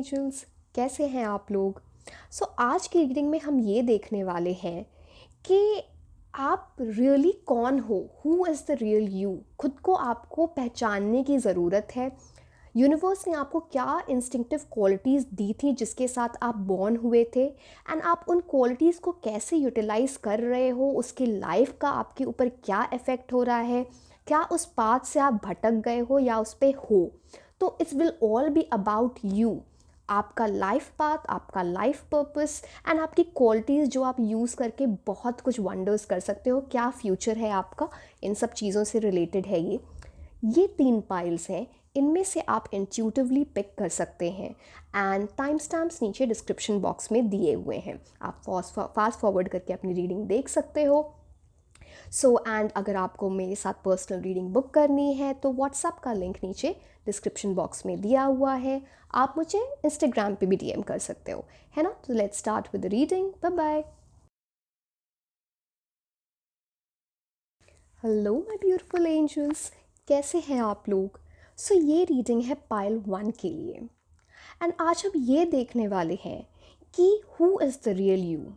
Angels, कैसे हैं आप लोग। आज की रीडिंग में हम ये देखने वाले हैं कि आप रियली कौन हो, who is the real you. खुद को आपको पहचानने की ज़रूरत है। यूनिवर्स ने आपको क्या इंस्टिंक्टिव क्वालिटीज़ दी थी जिसके साथ आप बॉर्न हुए थे, एंड आप उन क्वालिटीज़ को कैसे यूटिलाइज़ कर रहे हो, उसकी लाइफ का आपके ऊपर क्या इफ़ेक्ट हो रहा है, क्या उस पाथ से आप भटक गए हो या उस पे हो। तो it's will all be about you, आपका लाइफ पाथ, आपका लाइफ पर्पस एंड आपकी क्वालिटीज़ जो आप यूज़ करके बहुत कुछ वंडर्स कर सकते हो। क्या फ्यूचर है आपका, इन सब चीज़ों से रिलेटेड है ये 3 पाइल्स हैं। इनमें से आप इंट्यूटिवली पिक कर सकते हैं एंड टाइम स्टैम्प्स नीचे डिस्क्रिप्शन बॉक्स में दिए हुए हैं। आप फास्ट फॉरवर्ड करके अपनी रीडिंग देख सकते हो। एंड अगर आपको मेरे साथ पर्सनल रीडिंग बुक करनी है तो व्हाट्सएप का लिंक नीचे डिस्क्रिप्शन बॉक्स में दिया हुआ है। आप मुझे इंस्टाग्राम पे भी डीएम कर सकते हो, है ना। तो let's start with the reading. Bye bye. Hello my beautiful angels, कैसे हैं आप लोग। ये रीडिंग है पाइल 1 के लिए एंड आज हम ये देखने वाले हैं कि who is the real you.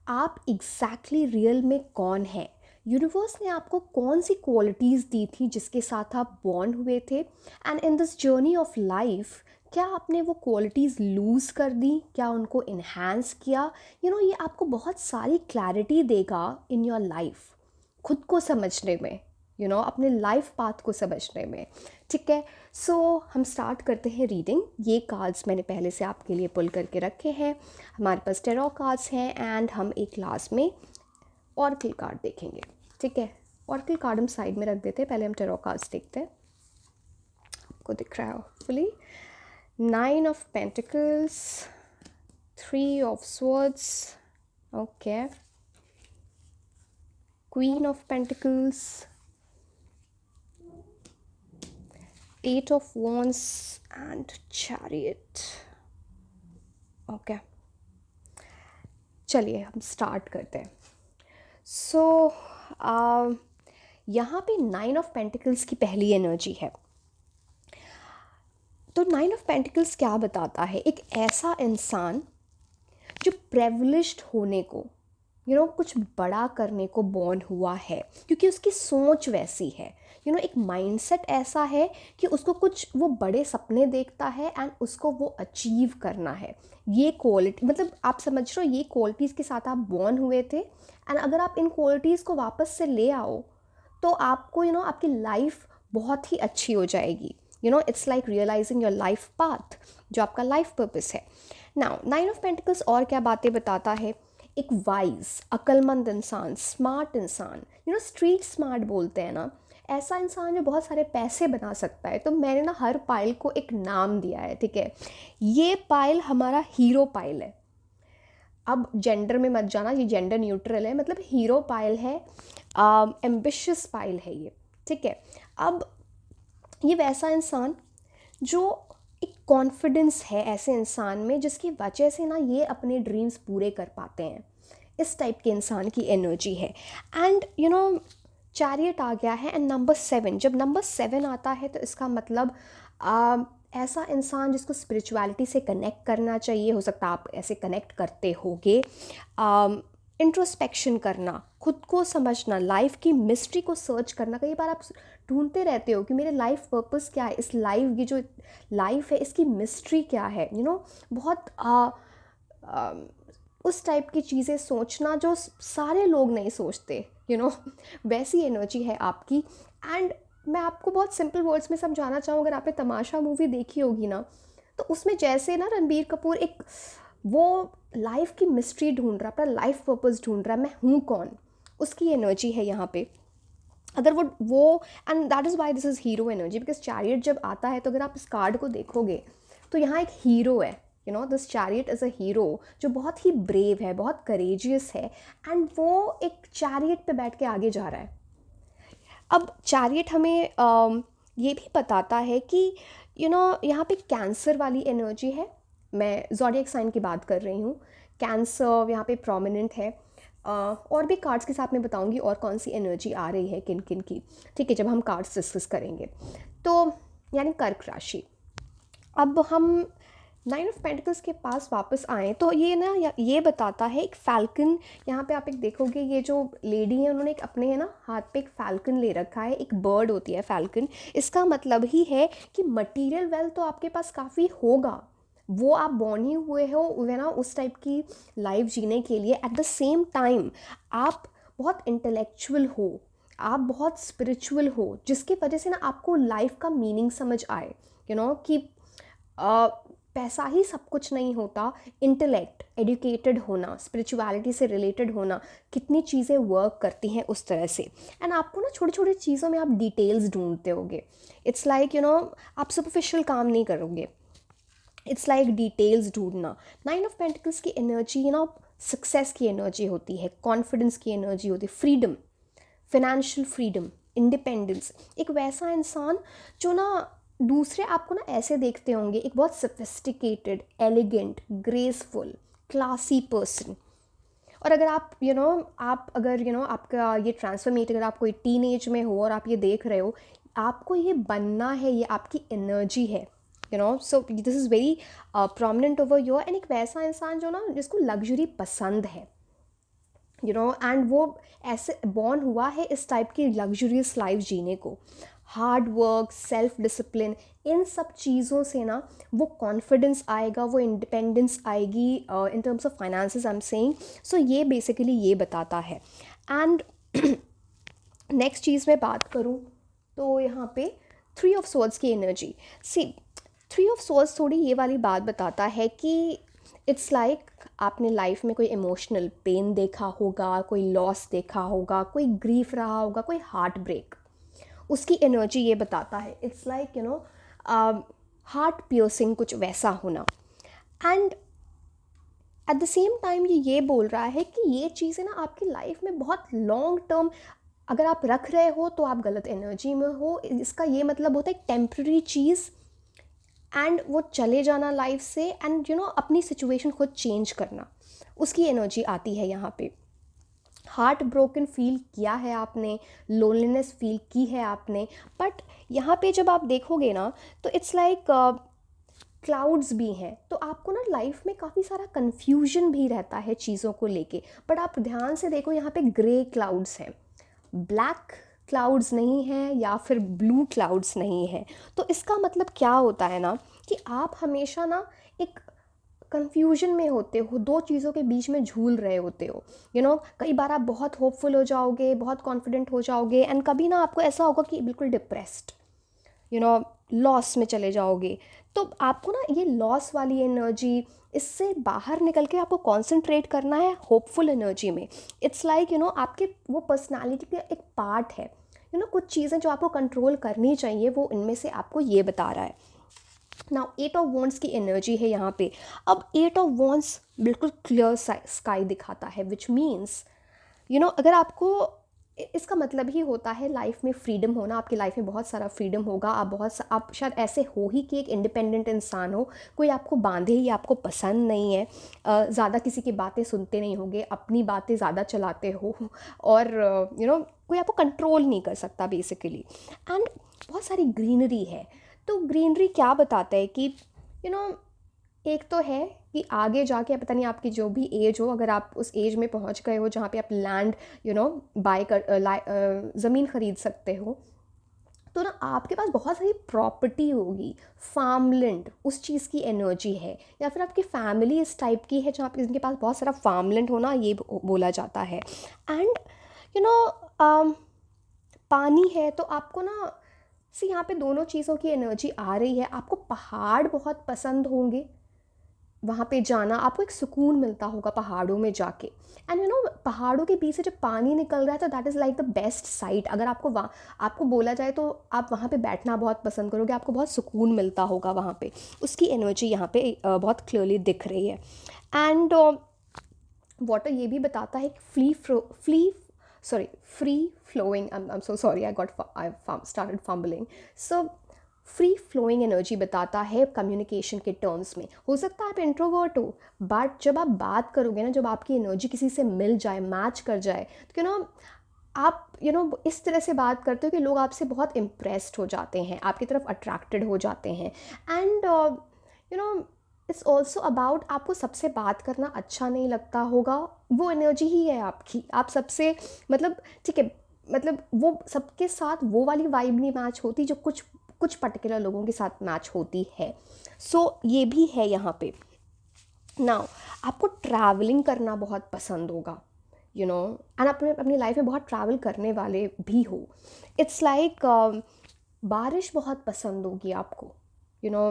आप एग्जैक्टली रियल में कौन है। यूनिवर्स ने आपको कौन सी क्वालिटीज़ दी थी जिसके साथ आप बॉर्न हुए थे, and in this journey of life क्या आपने वो क्वालिटीज़ लूज़ कर दी, क्या उनको इन्हांस किया। ये आपको बहुत सारी क्लैरिटी देगा इन योर लाइफ, खुद को समझने में, अपने लाइफ पाथ को समझने में। ठीक है, हम स्टार्ट करते हैं रीडिंग। ये कार्ड्स मैंने पहले से आपके लिए पुल करके रखे हैं। हमारे पास टेरो कार्ड्स हैं एंड हम एक लास्ट में ऑरेकल कार्ड देखेंगे। ठीक है, ऑरेकल कार्ड हम साइड में रख देते हैं, पहले हम टेरो कार्ड्स देखते हैं। आपको दिख रहा है hopefully 9 of pentacles, 3 of swords, okay, Queen of Pentacles, 8 of Wands and Chariot। Okay, चलिए हम स्टार्ट करते हैं। यहाँ पे 9 ऑफ पेंटिकल्स की पहली एनर्जी है। तो 9 ऑफ पेंटिकल्स क्या बताता है, एक ऐसा इंसान जो प्रिविलेज्ड होने को, कुछ बड़ा करने को बॉर्न हुआ है, क्योंकि उसकी सोच वैसी है। एक माइंडसेट ऐसा है कि उसको कुछ वो बड़े सपने देखता है एंड उसको वो अचीव करना है। ये क्वालिटी, मतलब आप समझ रहे हो, ये क्वालिटीज़ के साथ आप बॉर्न हुए थे एंड अगर आप इन क्वालिटीज़ को वापस से ले आओ तो आपको आपकी लाइफ बहुत ही अच्छी हो जाएगी। It's like realizing your life path, जो आपका लाइफ पर्पस है। नाउ 9 ऑफ पेंटिकल्स और क्या बातें बताता है, एक वाइज, अक्लमंद इंसान, स्मार्ट इंसान, स्ट्रीट स्मार्ट बोलते हैं ना, ऐसा इंसान जो बहुत सारे पैसे बना सकता है। तो मैंने ना हर पाइल को एक नाम दिया है। ठीक है, ये पाइल हमारा हीरो पाइल है। अब जेंडर में मत जाना, ये जेंडर न्यूट्रल है, मतलब हीरो पाइल है, एम्बिशियस पाइल है ये। ठीक है, अब ये वैसा इंसान जो एक कॉन्फिडेंस है ऐसे इंसान में जिसकी वजह से ना ये अपने ड्रीम्स पूरे कर पाते हैं। इस टाइप के इंसान की एनर्जी है। एंड चैरियट आ गया है एंड नंबर 7। जब नंबर 7 आता है तो इसका मतलब ऐसा इंसान जिसको स्पिरिचुअलिटी से कनेक्ट करना चाहिए। हो सकता है आप ऐसे कनेक्ट करते होगे। इंट्रोस्पेक्शन करना, खुद को समझना, लाइफ की मिस्ट्री को सर्च करना। कई बार आप ढूंढते रहते हो कि मेरे लाइफ पर्पस क्या है, इस लाइफ की जो लाइफ है इसकी मिस्ट्री क्या है। बहुत उस टाइप की चीज़ें सोचना जो सारे लोग नहीं सोचते। वैसी एनर्जी है आपकी। एंड मैं आपको बहुत सिंपल वर्ड्स में समझाना चाहूँ, अगर आपने तमाशा मूवी देखी होगी ना, तो उसमें जैसे ना रणबीर कपूर एक वो लाइफ की मिस्ट्री ढूंढ रहा, अपना लाइफ पर्पस ढूंढ रहा, मैं हूँ कौन, उसकी एनर्जी है यहाँ पे। अगर वो and that is why this is hero energy, because chariot जब आता है तो अगर आप इस कार्ड को देखोगे तो यहाँ एक हीरो है। This chariot is a hero जो बहुत ही ब्रेव है, बहुत करेजियस है, एंड वो एक चैरियट पे बैठ के आगे जा रहा है। अब चैरियट हमें ये भी बताता है कि यहाँ पे कैंसर वाली एनर्जी है। मैं ज़ोडिएक साइन की बात कर रही हूँ। कैंसर यहाँ पे प्रोमिनेंट है। और भी कार्ड्स के साथ मैं बताऊँगी और कौन सी एनर्जी आ रही है किन किन की। ठीक है, जब हम कार्ड्स डिस्कस करेंगे। तो यानी कर्क राशि। अब हम नाइन ऑफ पेंटिकल्स के पास वापस आए तो ये ना ये बताता है एक फैल्कन, यहाँ पे आप एक देखोगे ये जो लेडी है उन्होंने एक अपने है ना हाथ पे एक फैल्कन ले रखा है, एक बर्ड होती है फैल्कन। इसका मतलब ही है कि मटेरियल वेल्थ तो आपके पास काफ़ी होगा, वो आप बॉर्न ही हुए हो वे ना उस टाइप की लाइफ जीने के लिए। एट द सेम टाइम आप बहुत इंटेलेक्चुअल हो, आप बहुत स्पिरिचुअल हो, जिसकी वजह से ना आपको लाइफ का मीनिंग समझ आए, कि पैसा ही सब कुछ नहीं होता। इंटेलेक्ट, एजुकेटेड होना, स्पिरिचुअलिटी से रिलेटेड होना, कितनी चीज़ें वर्क करती हैं उस तरह से। एंड आपको ना छोटी छोटी चीज़ों में आप डिटेल्स ढूंढते होगे। इट्स लाइक आप सुपरफिशियल काम नहीं करोगे, इट्स लाइक डिटेल्स ढूंढना। नाइन ऑफ पेंटिकल्स की एनर्जी सक्सेस की एनर्जी होती है, कॉन्फिडेंस की एनर्जी होती है, फ्रीडम, फाइनेंशियल फ्रीडम, इंडिपेंडेंस। एक वैसा इंसान जो ना दूसरे आपको ना ऐसे देखते होंगे, एक बहुत sophisticated, elegant, graceful, classy person. और अगर आप आप अगर आपका ये ट्रांसफॉर्मेट, अगर आप कोई टीन एज में हो और आप ये देख रहे हो, आपको ये बनना है, ये आपकी एनर्जी है, so this is very prominent over your. And एक वैसा इंसान जो ना जिसको लग्जरी पसंद है, एंड वो ऐसे बॉर्न हुआ है इस टाइप की लग्जरियस लाइफ जीने को। हार्ड वर्क, सेल्फ डिसिप्लिन, इन सब चीज़ों से ना वो कॉन्फिडेंस आएगा, वो इंडिपेंडेंस आएगी in terms of finances I am saying. So ये बेसिकली ये बताता है। एंड नेक्स्ट चीज़ मैं बात करूँ तो यहाँ पे थ्री ऑफ सोर्ड्स की energy. See, three of swords थोड़ी ये वाली बात बताता है कि इट्स लाइक आपने लाइफ में कोई इमोशनल पेन देखा होगा, कोई लॉस देखा होगा, कोई ग्रीफ रहा होगा, कोई हार्ट ब्रेक, उसकी एनर्जी ये बताता है। इट्स लाइक हार्ट पियर्सिंग, कुछ वैसा होना। And at the same time ये बोल रहा है कि ये चीज़ें ना आपकी लाइफ में बहुत लॉन्ग टर्म अगर आप रख रहे हो तो आप गलत एनर्जी में हो। इसका ये मतलब होता है एक टेम्प्रेरी चीज़, एंड वो चले जाना लाइफ से, एंड अपनी सिचुएशन खुद चेंज करना, उसकी एनर्जी आती है यहाँ पे। हार्ट ब्रोकन फील किया है आपने, लोनलीनेस फील की है आपने, बट यहाँ पे जब आप देखोगे ना तो इट्स लाइक क्लाउड्स भी हैं, तो आपको ना लाइफ में काफ़ी सारा कन्फ्यूजन भी रहता है चीज़ों को लेके। बट आप ध्यान से देखो यहाँ पे ग्रे क्लाउड्स हैं, ब्लैक क्लाउड्स नहीं हैं या फिर ब्लू क्लाउड्स नहीं हैं। तो इसका मतलब क्या होता है ना कि आप हमेशा ना एक कन्फ्यूजन में होते हो, दो चीज़ों के बीच में झूल रहे होते हो। कई बार आप बहुत होपफुल हो जाओगे, बहुत कॉन्फिडेंट हो जाओगे, एंड कभी ना आपको ऐसा होगा कि बिल्कुल डिप्रेस्ड, लॉस में चले जाओगे। तो आपको ना ये लॉस वाली एनर्जी, इससे बाहर निकल के आपको कॉन्सेंट्रेट करना है होपफुल एनर्जी में। इट्स लाइक आपके वो पर्सनालिटी का एक पार्ट है। कुछ चीज़ें जो आपको कंट्रोल करनी चाहिए वो इनमें से आपको ये बता रहा है। नाउ एट ऑफ वॉन्ड्स की एनर्जी है यहाँ पे। अब एट ऑफ वॉन्ड्स बिल्कुल क्लियर स्काई दिखाता है, विच मीन्स अगर आपको इसका मतलब ही होता है लाइफ में फ्रीडम होना। आपकी लाइफ में बहुत सारा फ्रीडम होगा, आप शायद ऐसे हो ही कि एक इंडिपेंडेंट इंसान हो, कोई आपको बांधे ही आपको पसंद नहीं है, ज़्यादा किसी की बातें सुनते नहीं होगे, अपनी बातें ज़्यादा चलाते हो, और कोई आपको कंट्रोल नहीं कर सकता बेसिकली। एंड बहुत सारी ग्रीनरी है। तो ग्रीनरी क्या बताता है कि एक तो है कि आगे जाके पता नहीं आपकी जो भी एज हो, अगर आप उस एज में पहुंच गए हो जहाँ पे आप लैंड बाय कर ज़मीन ख़रीद सकते हो, तो ना आपके पास बहुत सारी प्रॉपर्टी होगी, फार्मलैंड उस चीज़ की एनर्जी है। या फिर आपकी फैमिली इस टाइप की है जहाँ पे जिनके पास बहुत सारा फार्मलैंड होना, ये बोला जाता है। एंड यू नो पानी है तो आपको ना यहाँ पे दोनों चीज़ों की एनर्जी आ रही है। आपको पहाड़ बहुत पसंद होंगे, वहाँ पे जाना आपको एक सुकून मिलता होगा पहाड़ों में जाके। एंड पहाड़ों के बीच से जब पानी निकल रहा है तो that is like the best site. अगर आपको वहाँ आपको बोला जाए तो आप वहाँ पे बैठना बहुत पसंद करोगे, आपको बहुत सुकून मिलता होगा वहाँ पे। उसकी एनर्जी यहाँ पे बहुत क्लियरली दिख रही है। एंड वाटर ये भी बताता है कि free flowing, I am so sorry, I started fumbling. So free flowing energy बताता है कम्युनिकेशन के टर्म्स में। हो सकता है आप इंट्रोवर्ट हो, बट जब आप बात करोगे ना, जब आपकी एनर्जी किसी से मिल जाए, मैच कर जाए, तो आप इस तरह से बात करते हो कि लोग आपसे बहुत इम्प्रेस्ड हो जाते हैं, आपकी तरफ अट्रैक्टेड हो जाते हैं। एंड इट्स ऑल्सो अबाउट आपको सबसे बात करना अच्छा नहीं लगता होगा, वो एनर्जी ही है आपकी। आप सबसे मतलब ठीक है, मतलब वो सबके साथ वो वाली वाइब नहीं मैच होती जो कुछ कुछ पर्टिकुलर लोगों के साथ मैच होती है। सो ये भी है यहाँ पे। नाउ आपको ट्रैवलिंग करना बहुत पसंद होगा, यू नो, एंड अपने अपनी लाइफ में बहुत ट्रैवल करने वाले भी हो। इट्स लाइक बारिश बहुत पसंद होगी आपको, यू नो,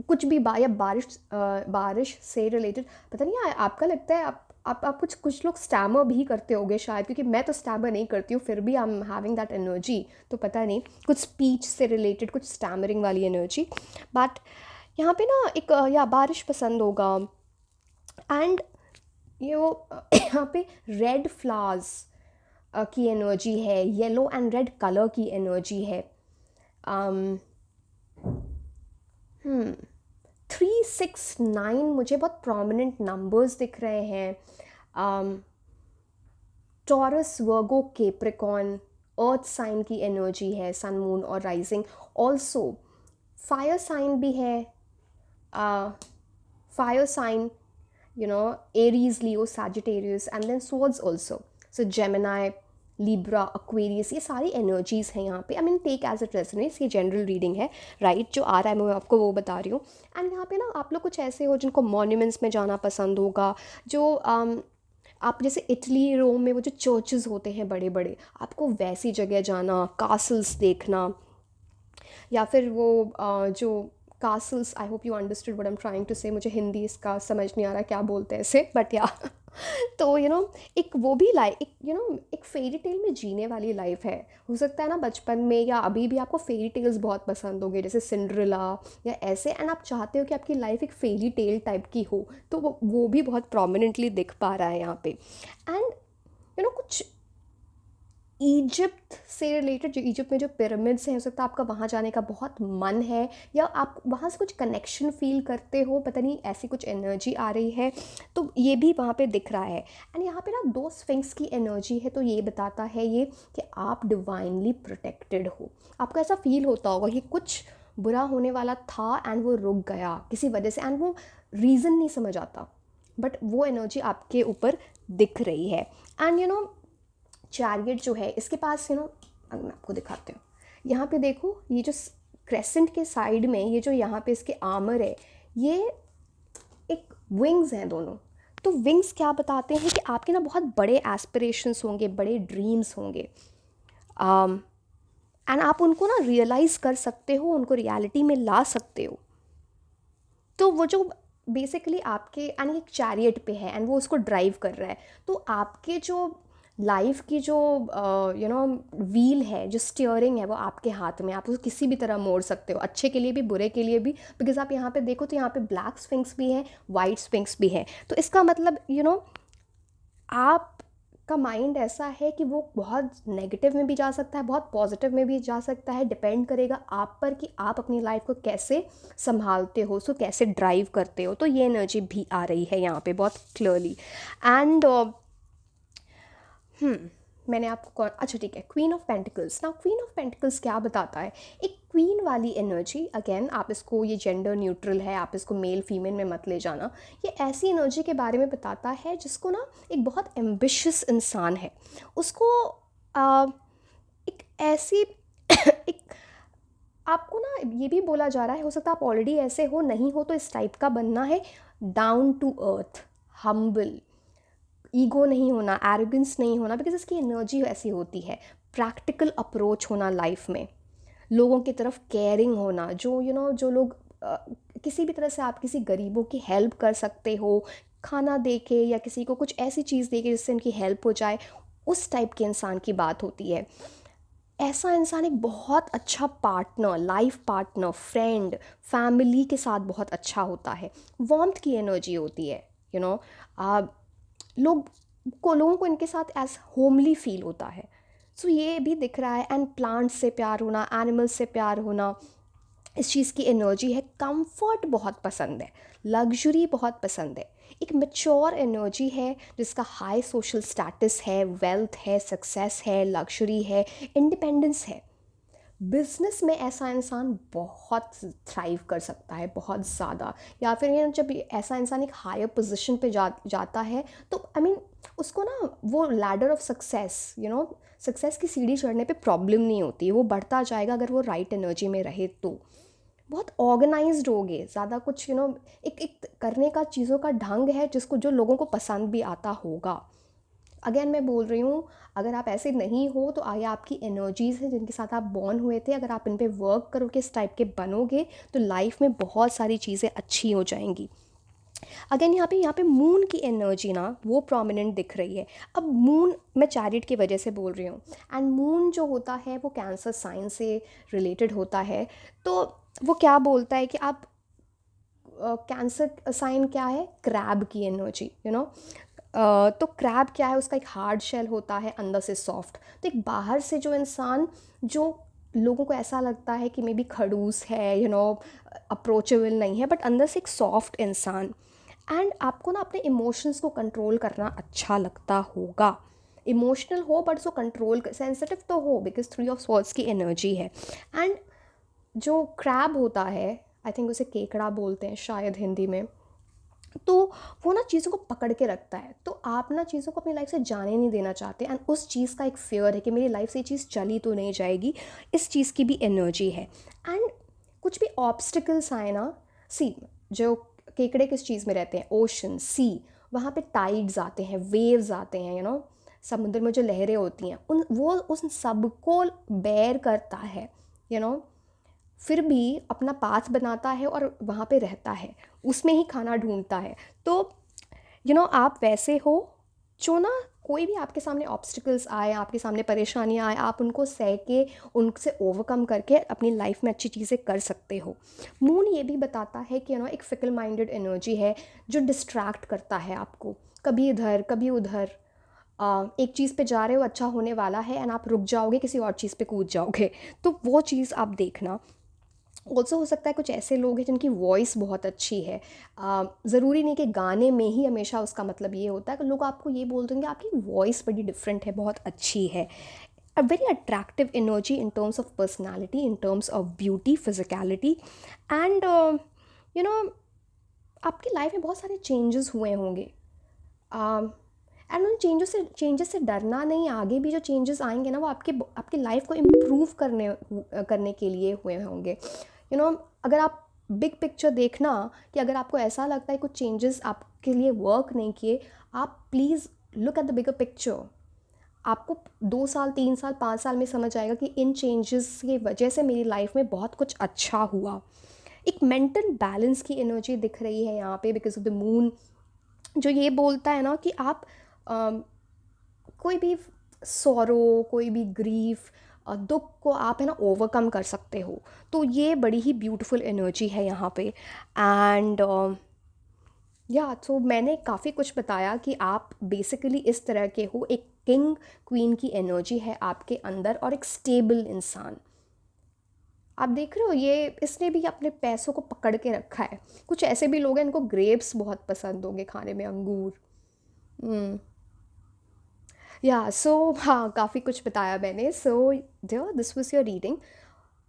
कुछ भी या बारिश से रिलेटेड। पता नहीं आपका लगता है आप कुछ लोग स्टैमर भी करते होगे शायद, क्योंकि मैं तो स्टैमर नहीं करती हूँ, फिर भी I am having that energy. तो पता नहीं, कुछ स्पीच से रिलेटेड, कुछ स्टैमरिंग वाली एनर्जी। बट यहाँ पे ना एक या बारिश पसंद होगा। एंड ये वो यहाँ पे रेड फ्लावर्स की एनर्जी है, येलो एंड रेड कलर की एनर्जी है। 369 मुझे बहुत प्रोमिनेंट नंबर्स दिख रहे हैं। Taurus, Virgo, Capricorn, earth sign की एनर्जी है, सन, मून और राइजिंग। ऑल्सो फायर साइन भी है, fire sign, you know, Aries, Leo, Sagittarius, and then swords also. So Gemini, Libra, Aquarius, ये सारी energies हैं यहाँ पे। I mean take as it resonates, ये general reading है, right? जो आ रहा है मैं आपको वो बता रही हूँ। एंड यहाँ पे ना आप लोग कुछ ऐसे हो जिनको मॉन्यूमेंट्स में जाना पसंद होगा, जो आप जैसे इटली, रोम में वो जो चर्चेस होते हैं बड़े बड़े, आपको वैसी जगह जाना, कासल्स देखना, या फिर वो जो castles, I hope you understood what I am trying to say. मुझे हिंदी इसका समझ नहीं आ रहा क्या बोलते हैं इसे, बट या तो यू नो एक वो भी लाइफ, एक यू नो एक फेरी टेल में जीने वाली लाइफ है। हो सकता है ना बचपन में या अभी भी आपको फेरी टेल्स बहुत पसंद होंगे, जैसे सिंड्रेला या ऐसे, एंड आप चाहते हो कि आपकी लाइफ एक फेरी टेल टाइप की हो, तो वो भी बहुत प्रोमिनेंटली दिख पा रहा है यहाँ पे। एंड यू नो कुछ इजिप्ट से रिलेटेड, जो इजिप्ट में जो पिरामिड्स हैं, हो सकता है आपका वहाँ जाने का बहुत मन है, या आप वहाँ से कुछ कनेक्शन फील करते हो, पता नहीं ऐसी कुछ एनर्जी आ रही है, तो ये भी वहाँ पे दिख रहा है। एंड यहाँ पे ना 2 स्फिंक्स की एनर्जी है, तो ये बताता है ये कि आप डिवाइनली प्रोटेक्टेड हो। आपको ऐसा फील होता होगा कि कुछ बुरा होने वाला था एंड वो रुक गया किसी वजह से, एंड वो रीज़न नहीं समझ आता, बट वो एनर्जी आपके ऊपर दिख रही है। एंड यू नो चैरियट जो है इसके पास, यू नो, मैं आपको दिखाती हूँ, यहाँ पे देखो, ये जो क्रेसेंट के साइड में ये जो यहाँ पे इसके आर्मर है, ये एक विंग्स हैं दोनों। तो विंग्स क्या बताते हैं कि आपके ना बहुत बड़े एस्पिरेशंस होंगे, बड़े ड्रीम्स होंगे, एंड आप उनको ना रियलाइज़ कर सकते हो, उनको रियलिटी में ला सकते हो। तो वो जो बेसिकली आपके, एंड एक चैरियट पे है एंड वो उसको ड्राइव कर रहा है, तो आपके जो लाइफ की जो यू नो व्हील है, जो स्टीयरिंग है, वो आपके हाथ में। आप उसको किसी भी तरह मोड़ सकते हो, अच्छे के लिए भी, बुरे के लिए भी। बिकॉज आप यहाँ पे देखो तो यहाँ पे ब्लैक स्फिंक्स भी हैं, वाइट स्फिंक्स भी हैं। तो इसका मतलब यू नो आपका माइंड ऐसा है कि वो बहुत नेगेटिव में भी जा सकता है, बहुत पॉजिटिव में भी जा सकता है। डिपेंड करेगा आप पर कि आप अपनी लाइफ को कैसे संभालते हो, उसको कैसे ड्राइव करते हो। तो ये एनर्जी भी आ रही है यहाँ पे बहुत क्लियरली। एंड मैंने आपको अच्छा ठीक है, क्वीन ऑफ पेंटिकल्स। ना क्वीन ऑफ पेंटिकल्स क्या बताता है? एक क्वीन वाली एनर्जी, अगेन आप इसको, ये जेंडर न्यूट्रल है, आप इसको मेल फीमेल में मत ले जाना। ये ऐसी एनर्जी के बारे में बताता है जिसको ना एक बहुत एम्बिशियस इंसान है, उसको एक ऐसी एक, आपको ना ये भी बोला जा रहा है, हो सकता है आप ऑलरेडी ऐसे हो, नहीं हो तो इस टाइप का बनना है, down to earth, humble, ego नहीं होना, एरोगेंस नहीं होना, बिकॉज इसकी एनर्जी ऐसी होती है। प्रैक्टिकल अप्रोच होना लाइफ में, लोगों की तरफ केयरिंग होना, जो यू नो जो लोग किसी भी तरह से आप किसी गरीबों की हेल्प कर सकते हो, खाना दे के या किसी को कुछ ऐसी चीज़ दे के जिससे उनकी हेल्प हो जाए, उस टाइप के इंसान की बात होती है। ऐसा इंसान एक बहुत अच्छा partner, life partner, friend, family के साथ बहुत अच्छा होता है। वार्मथ की एनर्जी होती है, यू नो, लोगों को इनके साथ एज होमली फील होता है। सो ये भी दिख रहा है। एंड प्लांट्स से प्यार होना, एनिमल्स से प्यार होना, इस चीज़ की एनर्जी है। कंफर्ट बहुत पसंद है, लग्जरी बहुत पसंद है। एक मैच्योर एनर्जी है जिसका हाई सोशल स्टेटस है, वेल्थ है, सक्सेस है, लग्जरी है, इंडिपेंडेंस है। बिज़नेस में ऐसा इंसान बहुत थ्राइव कर सकता है, बहुत ज़्यादा। या फिर ये जब ऐसा इंसान एक हायर पोजीशन पे जाता है, तो आई मीन उसको ना वो लैडर ऑफ सक्सेस, सक्सेस की सीढ़ी चढ़ने पे प्रॉब्लम नहीं होती, वो बढ़ता जाएगा अगर वो राइट एनर्जी में रहे तो। बहुत ऑर्गेनाइज्ड होगे, ज़्यादा कुछ एक एक करने का चीज़ों का ढंग है जिसको जो लोगों को पसंद भी आता होगा। अगेन मैं बोल रही हूँ, अगर आप ऐसे नहीं हो तो आगे आपकी एनर्जीज़ हैं जिनके साथ आप बॉर्न हुए थे, अगर आप इन पे वर्क करोगे, इस टाइप के बनोगे, तो लाइफ में बहुत सारी चीज़ें अच्छी हो जाएंगी। अगेन यहाँ पे मून की एनर्जी ना वो प्रोमिनेंट दिख रही है। अब मून मैं चैरिट की वजह से बोल रही हूँ, एंड मून जो होता है वो कैंसर साइन से रिलेटेड होता है। तो वो क्या बोलता है कि आप कैंसर साइन क्या है, क्रैब की एनर्जी, तो क्रैब क्या है, उसका एक हार्ड शेल होता है, अंदर से सॉफ्ट। तो एक बाहर से जो इंसान, जो लोगों को ऐसा लगता है कि मे बी खड़ूस है, अप्रोचेबल नहीं है, बट अंदर से एक सॉफ्ट इंसान। एंड आपको ना अपने इमोशंस को कंट्रोल करना अच्छा लगता होगा। इमोशनल हो बट उसको कंट्रोल, सेंसिटिव तो हो, बिकॉज थ्री ऑफ स्वॉर्ड्स की एनर्जी है। एंड जो क्रैब होता है, आई थिंक उसे केकड़ा बोलते हैं शायद हिंदी में, तो वो ना चीज़ों को पकड़ के रखता है। तो आप ना चीज़ों को अपनी लाइफ से जाने नहीं देना चाहते, एंड उस चीज़ का एक फेयर है कि मेरी लाइफ से ये चीज़ चली तो नहीं जाएगी, इस चीज़ की भी एनर्जी है। एंड कुछ भी ऑब्स्टिकल्स आए ना, सी जो केकड़े किस चीज़ में रहते हैं, ओशन, सी, वहाँ पे टाइड्स आते हैं, वेव्स आते हैं, समुद्र में जो लहरें होती हैं, उन सबको बेयर करता है, यू नो फिर भी अपना पाथ बनाता है और वहाँ पे रहता है, उसमें ही खाना ढूंढता है। तो आप वैसे हो जो ना, कोई भी आपके सामने ऑब्स्टिकल्स आए, आपके सामने परेशानियाँ आए, आप उनको सह के, उनसे ओवरकम करके अपनी लाइफ में अच्छी चीज़ें कर सकते हो। मून ये भी बताता है कि एक फिकल माइंडेड एनर्जी है जो डिस्ट्रैक्ट करता है आपको, कभी इधर कभी उधर। एक चीज़ पे जा रहे हो, अच्छा होने वाला है, एंड आप रुक जाओगे, किसी और चीज़ पे कूद जाओगे, तो वो चीज़ आप देखना। ऑल्सो हो सकता है कुछ ऐसे लोग हैं जिनकी वॉइस बहुत अच्छी है। ज़रूरी नहीं कि गाने में ही हमेशा उसका मतलब ये होता है कि लोग आपको ये बोल देंगे आपकी वॉइस बड़ी डिफरेंट है, बहुत अच्छी है। A very attractive energy in terms of personality, in terms of beauty, physicality, and you know आपकी लाइफ में बहुत सारे चेंजेस हुए होंगे, एंड उन चेंजेस से डरना नहीं। आगे भी जो चेंजेस आएंगे ना, वो आपकी लाइफ को इम्प्रूव करने के लिए हुए होंगे। अगर आप बिग पिक्चर देखना, कि अगर आपको ऐसा लगता है कुछ चेंजेस आपके लिए वर्क नहीं किए, आप please look at the bigger picture. आपको 2 साल, 3 साल, 5 साल में समझ आएगा कि इन चेंजेस की वजह से मेरी लाइफ में बहुत कुछ अच्छा हुआ। एक मेंटल बैलेंस की एनर्जी दिख रही है यहाँ पे बिकॉज ऑफ द मून, जो ये बोलता है ना कि आप अम, कोई भी सॉरो, कोई भी ग्रीफ, दुख को आप है ना ओवरकम कर सकते हो। तो ये बड़ी ही ब्यूटीफुल एनर्जी है यहाँ पे। एंड या तो मैंने काफ़ी कुछ बताया कि आप बेसिकली इस तरह के हो, एक किंग क्वीन की एनर्जी है आपके अंदर, और एक स्टेबल इंसान। आप देख रहे हो, ये इसने भी अपने पैसों को पकड़ के रखा है। कुछ ऐसे भी लोग हैं इनको ग्रेप्स बहुत पसंद होंगे खाने में, अंगूर। या सो हाँ, काफ़ी कुछ बताया मैंने। So dear, this was your reading.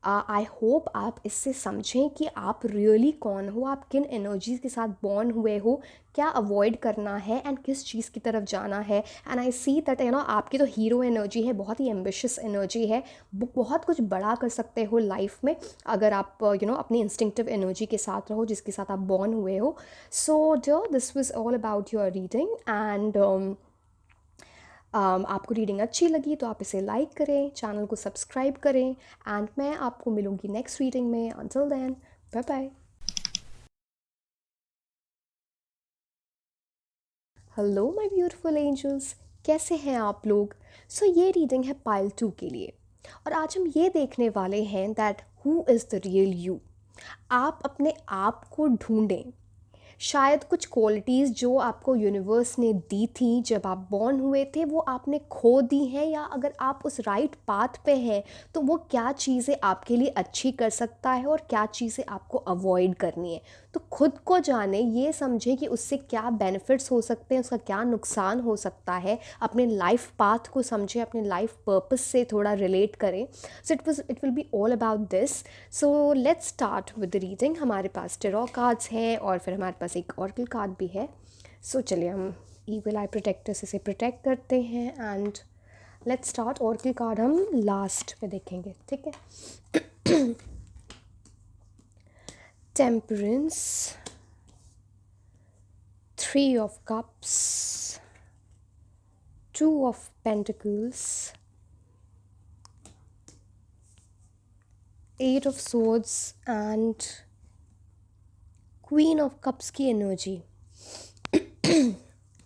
I hope आप इससे समझें कि आप रियली कौन हो, आप किन एनर्जीज के साथ बॉर्न हुए हो, क्या अवॉइड करना है, एंड किस चीज़ की तरफ जाना है। एंड आई सी दैट आपकी तो हीरो एनर्जी है, बहुत ही एम्बिशियस एनर्जी है, बहुत कुछ बड़ा कर सकते हो लाइफ में अगर आप अपनी इंस्टिंक्टिव एनर्जी के साथ रहो, जिसके साथ आप बॉर्न हुए हो। So dear, this was all about your reading. And आपको रीडिंग अच्छी लगी तो आप इसे लाइक करें, चैनल को सब्सक्राइब करें, एंड मैं आपको मिलूँगी नेक्स्ट रीडिंग में। Until then, bye bye. Hello my beautiful angels, कैसे हैं आप लोग? सो ये रीडिंग है पाइल 2 के लिए, और आज हम ये देखने वाले हैं that who is the real you. आप अपने आप को ढूंढें। शायद कुछ क्वालिटीज़ जो आपको यूनिवर्स ने दी थी जब आप बॉर्न हुए थे, वो आपने खो दी हैं, या अगर आप उस राइट पाथ पे हैं तो वो क्या चीज़ें आपके लिए अच्छी कर सकता है और क्या चीज़ें आपको अवॉइड करनी है। तो खुद को जाने, ये समझे कि उससे क्या बेनिफिट्स हो सकते हैं, उसका क्या नुकसान हो सकता है, अपने लाइफ पाथ को समझे, अपने लाइफ पर्पस से थोड़ा रिलेट करें. So it will be all about this. So let's start with the reading. हमारे पास टेरॉ कार्ड्स हैं और फिर हमारे पास एक ऑरेकल कार्ड भी है. सो चलिए हम ईविल आई प्रोटेक्टर्स से प्रोटेक्ट करते हैं and let's start. Oracle card हम लास्ट पे देखेंगे, ठीक है. Temperance, 3 of cups, 2 of pentacles, 8 of swords and queen of cups की एनर्जी.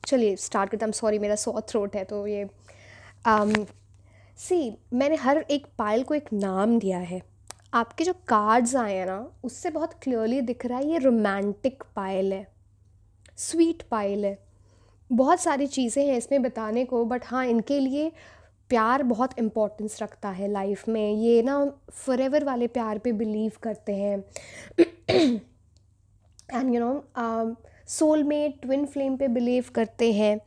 चलिए स्टार्ट करते हैं. सॉरी, मेरा सॉर थ्रोट है तो ये मैंने हर एक पाइल को एक नाम दिया है. आपके जो कार्ड्स आए हैं ना, उससे बहुत क्लियरली दिख रहा है ये रोमांटिक पाइल है, स्वीट पाइल है. बहुत सारी चीज़ें हैं इसमें बताने को, बट हाँ, इनके लिए प्यार बहुत इम्पोर्टेंस रखता है लाइफ में. ये ना फॉरएवर वाले प्यार पे बिलीव करते हैं. एंड सोलमेट, ट्विन फ्लेम पे बिलीव करते हैं.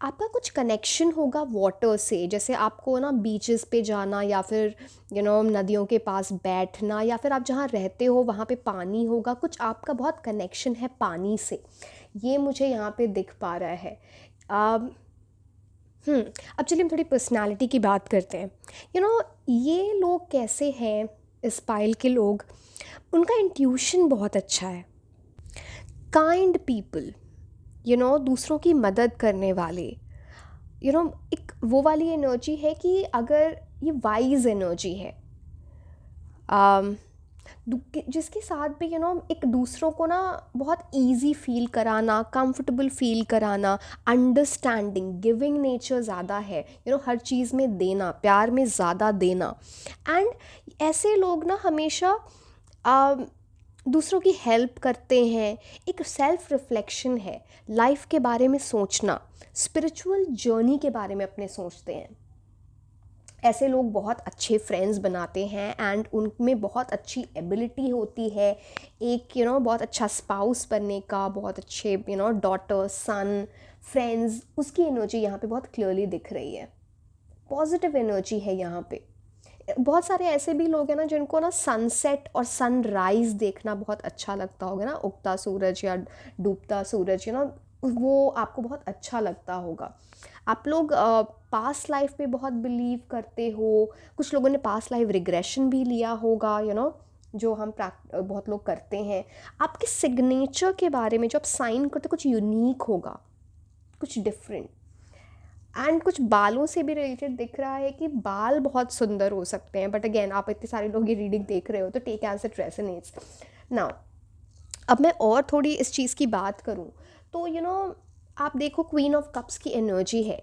आपका कुछ कनेक्शन होगा वाटर से, जैसे आपको ना बीचेस पे जाना या फिर नदियों के पास बैठना, या फिर आप जहाँ रहते हो वहाँ पे पानी होगा. कुछ आपका बहुत कनेक्शन है पानी से, ये मुझे यहाँ पे दिख पा रहा है. अब चलिए हम थोड़ी पर्सनालिटी की बात करते हैं. ये लोग कैसे हैं, इस पाइल के लोग, उनका इंट्यूशन बहुत अच्छा है. काइंड पीपल, दूसरों की मदद करने वाले. एक वो वाली एनर्जी है कि अगर ये वाइज एनर्जी है, जिसके साथ भी एक दूसरों को ना बहुत इजी फील कराना, कंफर्टेबल फील कराना, अंडरस्टैंडिंग, गिविंग नेचर ज़्यादा है. हर चीज़ में देना, प्यार में ज़्यादा देना. एंड ऐसे लोग ना हमेशा दूसरों की हेल्प करते हैं. एक सेल्फ रिफ्लेक्शन है, लाइफ के बारे में सोचना, स्पिरिचुअल जर्नी के बारे में अपने सोचते हैं. ऐसे लोग बहुत अच्छे फ्रेंड्स बनाते हैं एंड उनमें बहुत अच्छी एबिलिटी होती है एक बहुत अच्छा स्पाउस बनने का, बहुत अच्छे डॉटर, सन, फ्रेंड्स. उसकी एनर्जी यहाँ पे बहुत क्लियरली दिख रही है. पॉजिटिव एनर्जी है यहाँ पे. बहुत सारे ऐसे भी लोग हैं ना जिनको ना सनसेट और सनराइज़ देखना बहुत अच्छा लगता होगा ना, उगता सूरज या डूबता सूरज, वो आपको बहुत अच्छा लगता होगा. आप लोग पास्ट लाइफ पे बहुत बिलीव करते हो. कुछ लोगों ने पास्ट लाइफ रिग्रेशन भी लिया होगा, जो हम बहुत लोग करते हैं. आपके सिग्नेचर के बारे में जो आप साइन करते हो कुछ यूनिक होगा, कुछ डिफरेंट. एंड कुछ बालों से भी रिलेटेड दिख रहा है कि बाल बहुत सुंदर हो सकते हैं. बट अगेन, आप इतने सारे लोग ये रीडिंग देख रहे हो तो take as it resonates. Now अब मैं और थोड़ी इस चीज़ की बात करूं तो आप देखो क्वीन ऑफ कप्स की एनर्जी है.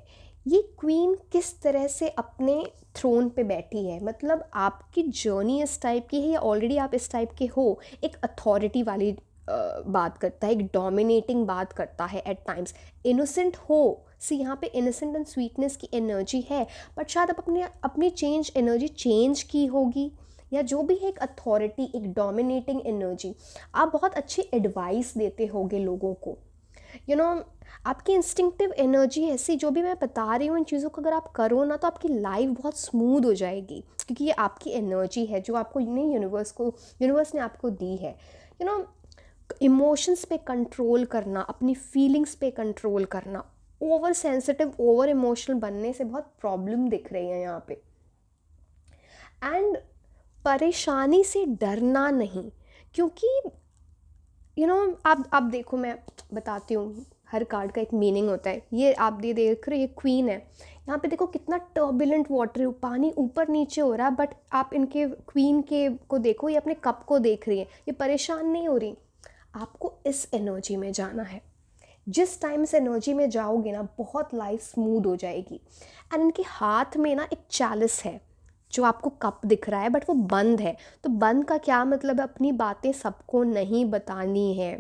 ये क्वीन किस तरह से अपने थ्रोन पे बैठी है, मतलब आपकी जर्नी इस टाइप की है या ऑलरेडी आप इस टाइप के हो. एक अथॉरिटी वाली बात करता है, एक डोमिनेटिंग बात करता है एट टाइम्स. इनोसेंट हो, यहाँ पे इनोसेंट एंड स्वीटनेस की एनर्जी है. बट शायद आप अपनी एनर्जी चेंज की होगी, या जो भी है एक अथॉरिटी, एक डोमिनेटिंग एनर्जी. आप बहुत अच्छी एडवाइस देते होगे लोगों को. आपकी इंस्टिंक्टिव एनर्जी ऐसी, जो भी मैं बता रही हूँ इन चीज़ों को अगर आप करो ना तो आपकी लाइफ बहुत स्मूथ हो जाएगी, क्योंकि ये आपकी एनर्जी है जो आपको यूनिवर्स ने आपको दी है. इमोशंस पे कंट्रोल करना, अपनी फीलिंग्स पे कंट्रोल करना. ओवर सेंसिटिव, ओवर इमोशनल बनने से बहुत प्रॉब्लम दिख रही है यहाँ पे. एंड परेशानी से डरना नहीं, क्योंकि आप देखो, मैं बताती हूँ, हर कार्ड का एक मीनिंग होता है. ये आप देख रहे हो, ये क्वीन है. यहाँ पे देखो कितना टर्बुलेंट वाटर है, पानी ऊपर नीचे हो रहा है. बट आप इनके क्वीन के को देखो, ये अपने कप को देख रही है, ये परेशान नहीं हो रही. आपको इस एनर्जी में जाना है. जिस टाइम इस एनर्जी में जाओगे ना, बहुत लाइफ स्मूथ हो जाएगी. एंड इनके हाथ में ना एक चैलिस है, जो आपको कप दिख रहा है बट वो बंद है. तो बंद का क्या मतलब है, अपनी बातें सबको नहीं बतानी है.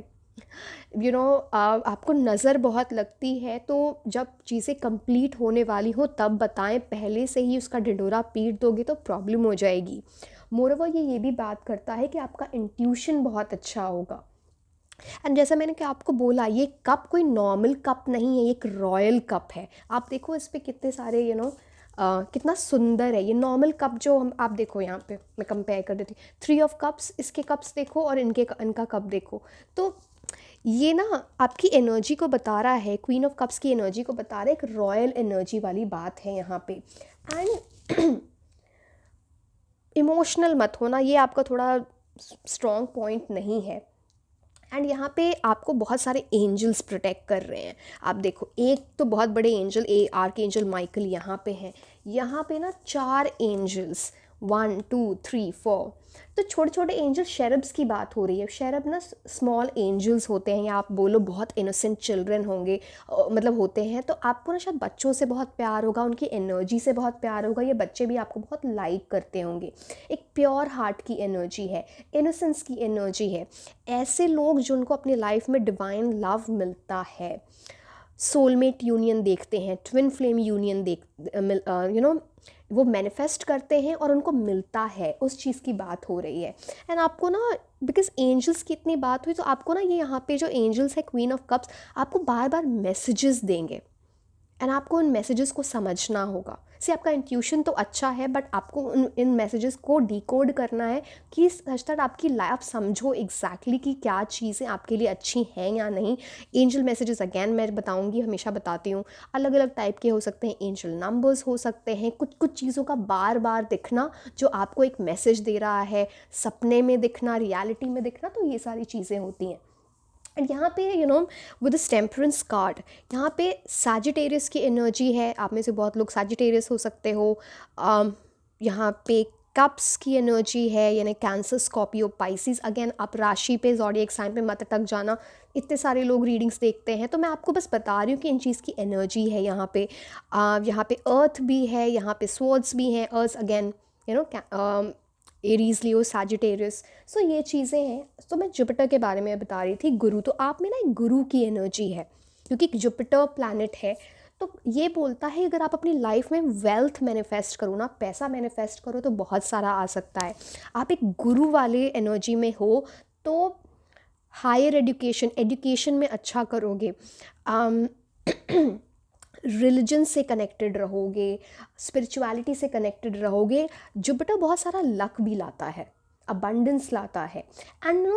आपको नज़र बहुत लगती है, तो जब चीज़ें कंप्लीट होने वाली हो तब बताएं. पहले से ही उसका ढिंढोरा पीट दोगे तो प्रॉब्लम हो जाएगी. मोरओवर ये भी बात करता है कि आपका इंट्यूशन बहुत अच्छा होगा. एंड जैसा मैंने कि आपको बोला, ये कप कोई नॉर्मल कप नहीं है, ये एक रॉयल कप है। आप देखो इस पे कितने सारे कितना सुंदर है। ये नॉर्मल कप जो हम आप देखो यहाँ पे मैं कंपेयर कर देती हूँ, 3 ऑफ कप्स, इसके कप्स देखो और इनका कप देखो। तो ये ना आपकी एनर्जी को बता रहा है, क्वीन ऑफ कप्स की एनर्जी को बता रहा है, एक रॉयल एनर्जी वाली बात है यहाँ पे। एंड इमोशनल मत होना, ये आपका थोड़ा स्ट्रॉन्ग पॉइंट नहीं है। एंड यहाँ पे आपको बहुत सारे एंजल्स प्रोटेक्ट कर रहे हैं। आप देखो, एक तो बहुत बड़े एंजल आर्क एंजल माइकल यहाँ पे हैं। यहाँ पे ना 4 एंजल्स, 1 2 3 4। तो छोटे छोटे एंजल शेरब्स की बात हो रही है। शेरब ना स्मॉल एंजल्स होते हैं, या आप बोलो बहुत इनोसेंट चिल्ड्रन होंगे, मतलब होते हैं। तो आपको ना शायद बच्चों से बहुत प्यार होगा, उनकी एनर्जी से बहुत प्यार होगा, ये बच्चे भी आपको बहुत लाइक करते होंगे। एक प्योर हार्ट की एनर्जी है, इनोसेंस की एनर्जी है। ऐसे लोग जिनको अपनी लाइफ में डिवाइन लव मिलता है, सोलमेट यूनियन देखते हैं, ट्विन फ्लेम यूनियन वो मैनिफेस्ट करते हैं और उनको मिलता है, उस चीज़ की बात हो रही है। एंड आपको ना, बिकॉज एंजल्स की इतनी बात हुई, तो आपको ना ये यहाँ पे जो एंजल्स है क्वीन ऑफ कप्स, आपको बार बार मैसेजेस देंगे। एंड आपको उन मैसेजेस को समझना होगा। से आपका इंट्यूशन तो अच्छा है, बट आपको इन मैसेजेस को डिकोड करना है कि सच तक आपकी लाइफ, आप समझो एग्जैक्टली कि क्या चीज़ें आपके लिए अच्छी हैं या नहीं। एंजल मैसेजेस अगेन मैं बताऊंगी, हमेशा बताती हूँ, अलग अलग टाइप के हो सकते हैं। एंजल नंबर्स हो सकते हैं, कुछ कुछ चीज़ों का बार बार दिखना जो आपको एक मैसेज दे रहा है, सपने में दिखना, रियलिटी में दिखना, तो ये सारी चीज़ें होती हैं। एंड यहाँ पे विद दिस टेम्परेंस कार्ड, यहाँ पे सैजिटेरियस की एनर्जी है। आप में से बहुत लोग सैजिटेरियस हो सकते हो। यहाँ पे कप्स की एनर्जी है, यानी कैंसर, स्कॉर्पियो, पाइसिस। अगेन आप राशि पे, ज़ोडिएक साइन पे मत अटक जाना, इतने सारे लोग रीडिंग्स देखते हैं, तो मैं आपको बस बता रही हूँ कि इन चीज़ की एनर्जी है यहाँ पे। यहाँ पे अर्थ भी है, यहाँ पे स्वॉर्ड्स भी हैं। अर्थ अगेन एरीज, लियो, सैजिटेरियस। सो ये चीज़ें हैं। तो मैं जुपिटर के बारे में बता रही थी, गुरु। तो आप में ना एक गुरु की एनर्जी है, क्योंकि जुपिटर प्लैनेट है। तो ये बोलता है अगर आप अपनी लाइफ में वेल्थ मैनिफेस्ट करो ना, पैसा मैनिफेस्ट करो, तो बहुत सारा आ सकता है। आप एक गुरु वाले एनर्जी में हो तो हायर एजुकेशन में अच्छा करोगे, रिलीजन से कनेक्टेड रहोगे, स्पिरिचुअलिटी से कनेक्टेड रहोगे। जुपिटर बहुत सारा लक भी लाता है, अबंडेंस लाता है। एंड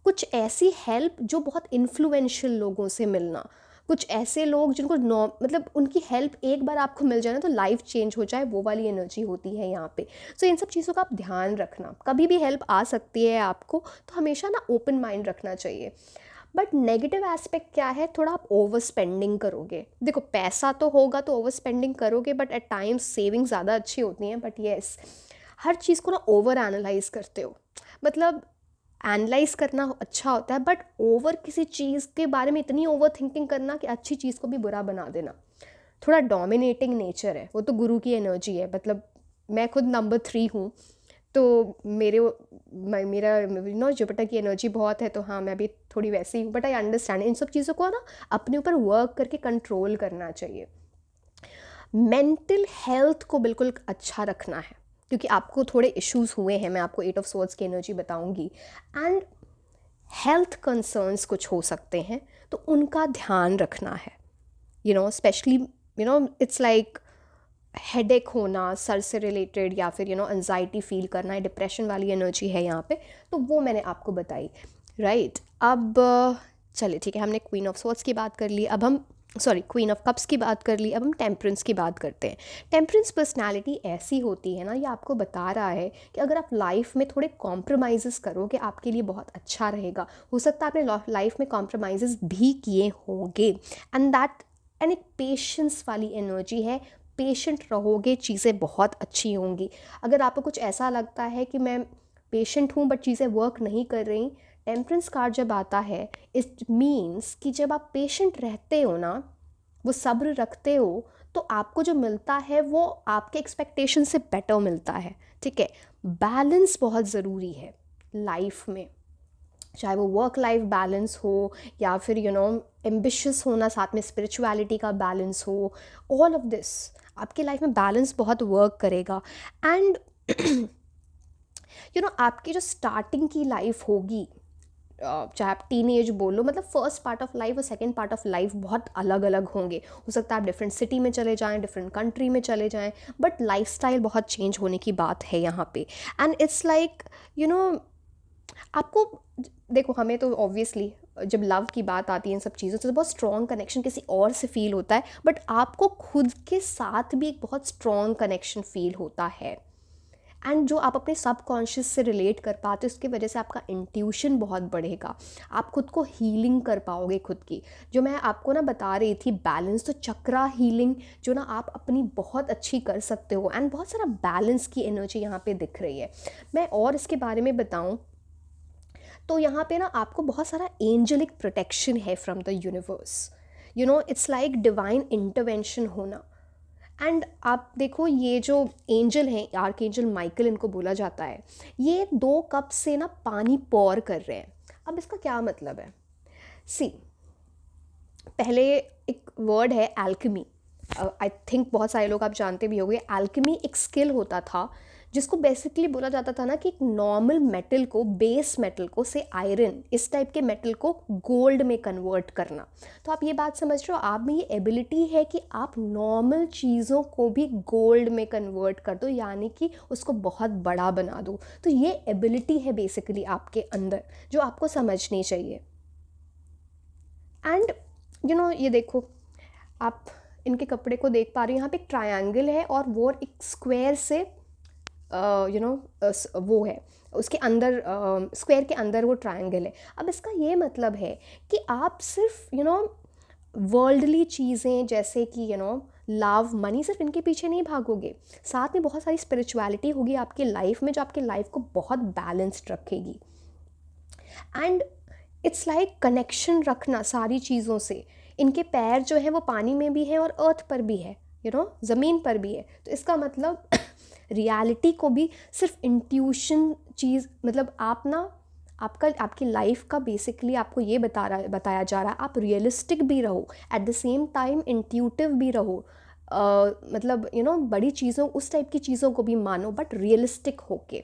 कुछ ऐसी हेल्प जो बहुत इन्फ्लुएंशियल लोगों से मिलना, कुछ ऐसे लोग जिनको मतलब उनकी हेल्प एक बार आपको मिल जाए ना तो लाइफ चेंज हो जाए, वो वाली एनर्जी होती है यहाँ पे। सो इन सब चीज़ों का आप ध्यान रखना, कभी भी हेल्प आ सकती है आपको, तो हमेशा ना ओपन माइंड रखना चाहिए। बट नेगेटिव एस्पेक्ट क्या है, थोड़ा आप ओवर स्पेंडिंग करोगे। देखो पैसा तो होगा तो ओवर स्पेंडिंग करोगे, बट एट टाइम्स सेविंग ज़्यादा अच्छी होती हैं। बट येस, हर चीज़ को ना ओवर एनालाइज करते हो, मतलब एनालाइज करना अच्छा होता है, बट ओवर किसी चीज़ के बारे में इतनी ओवर थिंकिंग करना कि अच्छी चीज़ को भी बुरा बना देना, थोड़ा डोमिनेटिंग नेचर है। वो तो गुरु की एनर्जी है। मतलब मैं खुद नंबर 3 हूँ, तो मेरा जुपिटर की एनर्जी बहुत है, तो हाँ मैं भी थोड़ी वैसी हूँ। बट आई अंडरस्टैंड, इन सब चीज़ों को ना अपने ऊपर वर्क करके कंट्रोल करना चाहिए। मेंटल हेल्थ को बिल्कुल अच्छा रखना है, क्योंकि आपको थोड़े इश्यूज हुए हैं, मैं आपको 8 ऑफ स्वॉर्ड्स की एनर्जी बताऊंगी। एंड हेल्थ कंसर्न्स कुछ हो सकते हैं, तो उनका ध्यान रखना है। स्पेशली इट्स लाइक हेडेक होना सर से रिलेटेड, या फिर एंजाइटी फील करना है, डिप्रेशन वाली एनर्जी है यहाँ पे, तो वो मैंने आपको बताई। राइट, अब चलिए ठीक है, हमने क्वीन ऑफ स्वॉर्ड्स की बात कर ली, अब हम क्वीन ऑफ कप्स की बात कर ली, अब हम टेम्परेंस की बात करते हैं। टेम्परेंस पर्सनालिटी ऐसी होती है ना, ये आपको बता रहा है कि अगर आप लाइफ में थोड़े कॉम्प्रोमाइज़ करोगे आपके लिए बहुत अच्छा रहेगा। हो सकता है आपने लाइफ में कॉम्प्रोमाइज़ भी किए होंगे, एंड एक पेशेंस वाली एनर्जी है। पेशेंट रहोगे, चीज़ें बहुत अच्छी होंगी। अगर आपको कुछ ऐसा लगता है कि मैं पेशेंट हूँ बट चीज़ें वर्क नहीं कर रही, टेम्परेंस कार्ड जब आता है, इट मीन्स कि जब आप पेशेंट रहते हो ना, वो सब्र रखते हो, तो आपको जो मिलता है वो आपके एक्सपेक्टेशन से बेटर मिलता है। ठीक है, बैलेंस बहुत ज़रूरी है लाइफ में, चाहे वो वर्क लाइफ बैलेंस हो, या फिर एम्बिशियस होना, साथ में स्पिरिचुअलिटी का बैलेंस हो। ऑल ऑफ दिस आपके लाइफ में बैलेंस बहुत वर्क करेगा। एंड आपकी जो स्टार्टिंग की लाइफ होगी चाहे आप टीनेज बोलो, मतलब फर्स्ट पार्ट ऑफ लाइफ और सेकंड पार्ट ऑफ लाइफ बहुत अलग अलग होंगे। हो सकता है आप डिफरेंट सिटी में चले जाएं, डिफरेंट कंट्री में चले जाएं, बट लाइफस्टाइल बहुत चेंज होने की बात है यहाँ पे। And it's like you know आपको, देखो हमें तो ऑब्वियसली जब लव की बात आती है इन सब चीज़ों से तो बहुत स्ट्रॉन्ग कनेक्शन किसी और से फील होता है, बट आपको खुद के साथ भी एक बहुत स्ट्रॉन्ग कनेक्शन फील होता है। एंड जो आप अपने सबकॉन्शियस से रिलेट कर पाते हो, उसकी वजह से आपका इंट्यूशन बहुत बढ़ेगा, आप खुद को हीलिंग कर पाओगे खुद की। जो मैं आपको ना बता रही थी बैलेंस, तो चक्रा हीलिंग जो ना आप अपनी बहुत अच्छी कर सकते हो, एंड बहुत सारा बैलेंस की एनर्जी यहाँ पे दिख रही है। मैं और इसके बारे में बताऊँ तो यहाँ पे ना आपको बहुत सारा एंजलिक प्रोटेक्शन है from the universe. It's like divine intervention होना। एंड आप देखो ये जो एंजल हैं, आर्कएंजल माइकल इनको बोला जाता है, ये 2 कप से ना पानी पौर कर रहे हैं। अब इसका क्या मतलब है? सी, पहले एक वर्ड है एल्केमी। आई थिंक बहुत सारे लोग आप जानते भी होंगे, एल्केमी एक स्किल होता था जिसको बेसिकली बोला जाता था ना कि एक नॉर्मल मेटल को, बेस मेटल को, से आयरन, इस टाइप के मेटल को गोल्ड में कन्वर्ट करना। तो आप ये बात समझ रहे हो, आप में ये एबिलिटी है कि आप नॉर्मल चीज़ों को भी गोल्ड में कन्वर्ट कर दो, यानी कि उसको बहुत बड़ा बना दो। तो ये एबिलिटी है बेसिकली आपके अंदर, जो आपको समझनी चाहिए। एंड ये देखो, आप इनके कपड़े को देख पा रहे हो, यहाँ पे एक ट्रायंगल है और वो एक स्क्वायर से वो है, उसके अंदर स्क्वायर के अंदर वो ट्रायंगल है। अब इसका ये मतलब है कि आप सिर्फ वर्ल्डली चीज़ें जैसे कि लव, मनी, सिर्फ इनके पीछे नहीं भागोगे, साथ में बहुत सारी स्पिरिचुअलिटी होगी आपकी लाइफ में जो आपकी लाइफ को बहुत बैलेंस्ड रखेगी। एंड इट्स लाइक कनेक्शन रखना सारी चीज़ों से। इनके पैर जो है वो पानी में भी है और अर्थ पर भी है, ज़मीन पर भी है। तो इसका मतलब रियलिटी को भी सिर्फ इंट्यूशन चीज़, मतलब आप ना, आपकी लाइफ का बेसिकली आपको ये बताया जा रहा है, आप रियलिस्टिक भी रहो, at the same time intuitive भी रहो। मतलब बड़ी चीज़ों, उस टाइप की चीज़ों को भी मानो, बट रियलिस्टिक होके।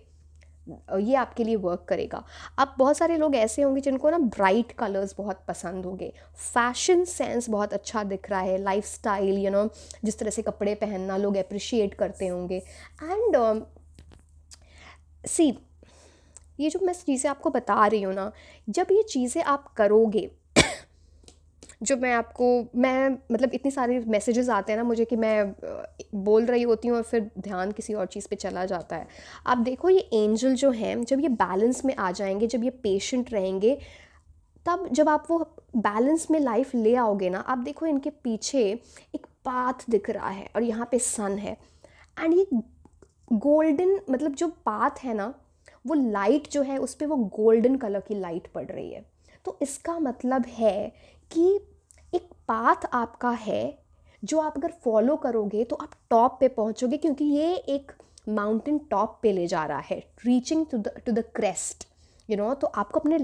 ये आपके लिए वर्क करेगा। अब बहुत सारे लोग ऐसे होंगे जिनको ना ब्राइट कलर्स बहुत पसंद होंगे, फैशन सेंस बहुत अच्छा दिख रहा है, लाइफस्टाइल जिस तरह से कपड़े पहनना लोग अप्रिशिएट करते होंगे। एंड सी, ये जो मैं चीज़ें आपको बता रही हूँ ना, जब ये चीज़ें आप करोगे, जो मैं मतलब इतनी सारी मैसेजेस आते हैं ना मुझे कि मैं बोल रही होती हूँ और फिर ध्यान किसी और चीज़ पे चला जाता है। आप देखो ये एंजल जो हैं, जब ये बैलेंस में आ जाएंगे, जब ये पेशेंट रहेंगे, तब जब आप वो बैलेंस में लाइफ ले आओगे ना, आप देखो इनके पीछे एक पाथ दिख रहा है और यहाँ पे सन है। एंड ये गोल्डन, मतलब जो पाथ है ना, वो लाइट जो है उस पर वो गोल्डन कलर की लाइट पड़ रही है। तो इसका मतलब है कि एक पाथ आपका है जो आप अगर फॉलो करोगे तो आप टॉप पे पहुंचोगे, क्योंकि ये एक माउंटेन टॉप पे ले जा रहा है, रीचिंग टू द क्रेस्ट। तो आपको अपने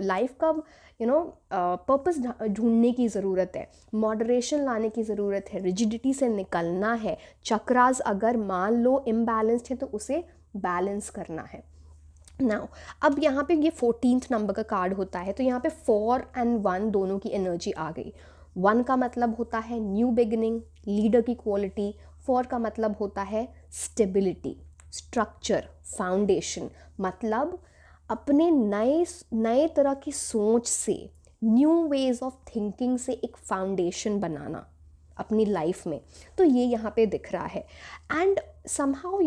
लाइफ का पर्पस ढूंढने की ज़रूरत है, मॉडरेशन लाने की ज़रूरत है, रिजिडिटी से निकलना है। चक्रास अगर मान लो इम्बैलेंस्ड है तो उसे बैलेंस करना है। नाउ अब यहाँ पे ये 14th नंबर का कार्ड होता है, तो यहाँ पे 4 और 1 दोनों की एनर्जी आ गई। 1 का मतलब होता है न्यू बिगिनिंग, लीडर की क्वालिटी। 4 का मतलब होता है स्टेबिलिटी, स्ट्रक्चर, फाउंडेशन, मतलब अपने नए तरह की सोच से, न्यू वेज ऑफ थिंकिंग से एक फाउंडेशन बनाना अपनी लाइफ में। तो ये यहाँ पे दिख रहा है। एंड समहाउ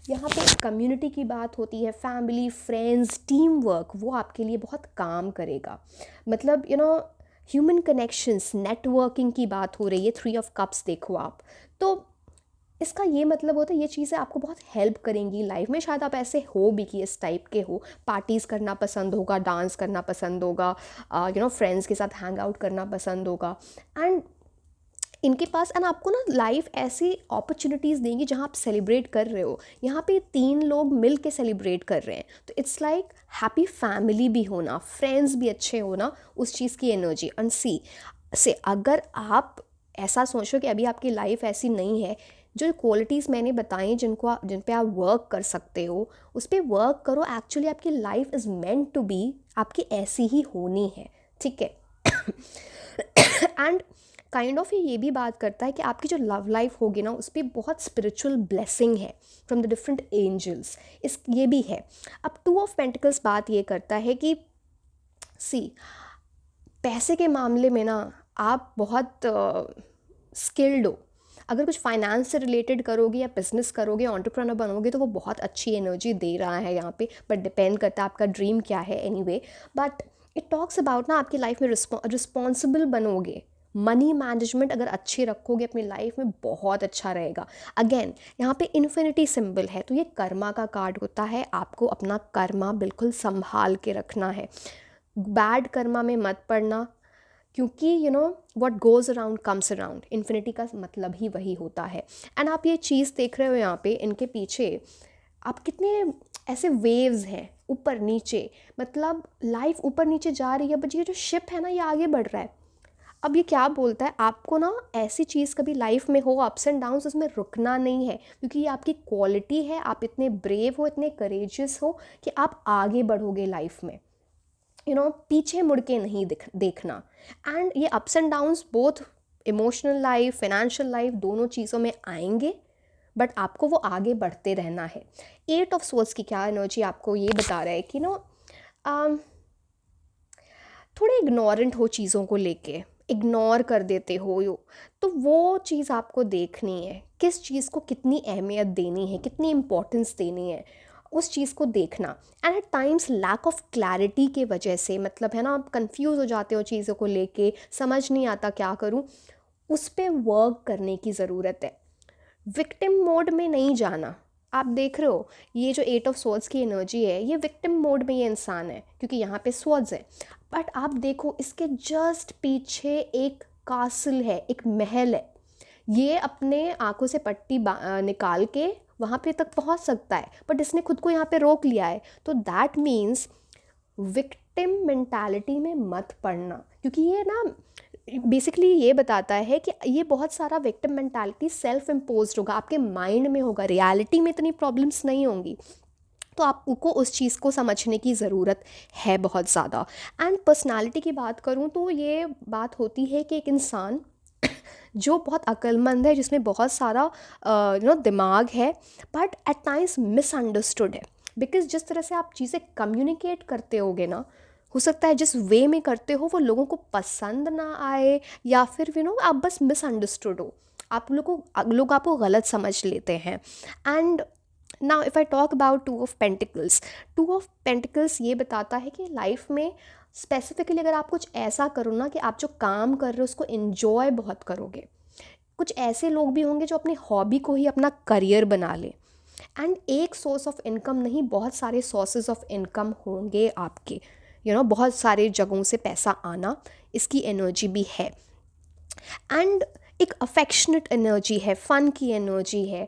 यहाँ पे कम्युनिटी की बात होती है, फैमिली, फ्रेंड्स, टीम वर्क, वो आपके लिए बहुत काम करेगा। मतलब ह्यूमन कनेक्शंस, नेटवर्किंग की बात हो रही है। 3 ऑफ कप्स देखो आप, तो इसका ये मतलब होता है ये चीज़ें आपको बहुत हेल्प करेंगी लाइफ में। शायद आप ऐसे हो भी कि इस टाइप के हो, पार्टीज़ करना पसंद होगा, डांस करना पसंद होगा, फ्रेंड्स के साथ हैंग आउट करना पसंद होगा। एंड इनके पास, एंड आपको ना लाइफ ऐसी अपॉर्चुनिटीज़ देंगी जहाँ आप सेलिब्रेट कर रहे हो। यहाँ पे 3 लोग मिल के सेलिब्रेट कर रहे हैं, तो इट्स लाइक हैप्पी फैमिली भी होना, फ्रेंड्स भी अच्छे होना, उस चीज़ की एनर्जी। एंड सी से अगर आप ऐसा सोचो कि अभी आपकी लाइफ ऐसी नहीं है, जो क्वालिटीज़ मैंने बताई जिन पे आप वर्क कर सकते हो, उस पे वर्क करो। एक्चुअली आपकी life is meant to be, आपकी ऐसी ही होनी है, ठीक है। एंड काइंड ऑफ ये भी बात करता है कि आपकी जो लव लाइफ होगी ना, उस पर बहुत स्पिरिचुअल ब्लेसिंग है फ्रॉम द डिफरेंट एंजल्स, इस ये भी है। अब 2 ऑफ पेंटिकल्स बात ये करता है कि सी, पैसे के मामले में ना आप बहुत स्किल्ड हो। अगर कुछ फाइनेंस से रिलेटेड करोगे या बिजनेस करोगे, एंटरप्रेन्योर बनोगे, तो वो बहुत अच्छी एनर्जी दे रहा है यहाँ पे, बट डिपेंड करता है आपका ड्रीम क्या है anyway. But it talks about ना आपकी लाइफ में रिस्पॉन्सिबल बनोगे, मनी मैनेजमेंट अगर अच्छे रखोगे अपनी लाइफ में, बहुत अच्छा रहेगा। अगेन यहाँ पे इन्फिनिटी सिंबल है, तो ये कर्मा का कार्ड होता है। आपको अपना कर्मा बिल्कुल संभाल के रखना है, बैड कर्मा में मत पड़ना, क्योंकि you know what goes around comes around, infinity का मतलब ही वही होता है। एंड आप ये चीज़ देख रहे हो यहाँ पे, इनके पीछे आप कितने ऐसे वेव्स हैं ऊपर नीचे, मतलब लाइफ ऊपर नीचे जा रही है, बट ये जो शिप है ना, ये आगे बढ़ रहा है। अब ये क्या बोलता है आपको ना, ऐसी चीज़ कभी लाइफ में हो अप्स एंड डाउन्स, उसमें रुकना नहीं है, क्योंकि ये आपकी क्वालिटी है। आप इतने ब्रेव हो, इतने करेजियस हो कि आप आगे बढ़ोगे लाइफ में, पीछे मुड़ के नहीं देखना। एंड ये ups and downs both emotional life, financial life, दोनों चीज़ों में आएंगे, बट आपको वो आगे बढ़ते रहना है। 8 ऑफ सोर्ड्स की क्या एनर्जी आपको ये बता रहा है कि थोड़े इग्नोरेंट हो चीज़ों को लेके, इग्नोर कर देते हो तो वो चीज़ आपको देखनी है, किस चीज़ को कितनी अहमियत देनी है, कितनी इम्पोर्टेंस देनी है, उस चीज़ को देखना। And at times lack of clarity के वजह से, मतलब है ना, आप कंफ्यूज हो जाते हो चीज़ों को लेके, समझ नहीं आता क्या करूँ, उस पर वर्क करने की ज़रूरत है। विक्टिम मोड में नहीं जाना। आप देख रहे हो ये जो 8 ऑफ सोर्ड्स की एनर्जी है, ये विक्टिम मोड में ये इंसान है, क्योंकि यहाँ पे स्वॉर्ड्स है। बट आप देखो इसके जस्ट पीछे एक कासल है, एक महल है। ये अपने आंखों से पट्टी निकाल के वहाँ पे तक पहुँच सकता है, बट इसने खुद को यहाँ पे रोक लिया है। तो दैट मीन्स विक्टिम मेंटालिटी में मत पड़ना, क्योंकि ये ना बेसिकली ये बताता है कि ये बहुत सारा विक्टिम मेंटालिटी सेल्फ इम्पोज्ड होगा, आपके माइंड में होगा, रियलिटी में इतनी प्रॉब्लम्स नहीं होंगी। तो आपको उस चीज़ को समझने की ज़रूरत है बहुत ज़्यादा। एंड पर्सनालिटी की बात करूँ तो ये बात होती है कि एक इंसान जो बहुत अक्लमंद है, जिसमें बहुत सारा दिमाग है, बट एट टाइम्स मिसअंडरस्टूड है। बिकॉज जिस तरह से आप चीज़ें कम्युनिकेट करते होगे ना, हो सकता है जिस वे में करते हो वो लोगों को पसंद ना आए, या फिर आप बस मिसअंडरस्टूड हो, लोग आपको गलत समझ लेते हैं। And now if I talk about 2 of pentacles, 2 of pentacles ये बताता है कि लाइफ में स्पेसिफिकली अगर आप कुछ ऐसा करो ना कि आप जो काम कर रहे हो उसको इन्जॉय बहुत करोगे। कुछ ऐसे लोग भी होंगे जो अपनी हॉबी को ही अपना करियर बना ले। एंड एक सोर्स ऑफ इनकम नहीं, बहुत सारे सोर्सेज ऑफ इनकम होंगे आपके, बहुत सारे जगहों से पैसा आना, इसकी एनर्जी भी है। एंड एक अफेक्शनेट एनर्जी है, फ़न की एनर्जी है।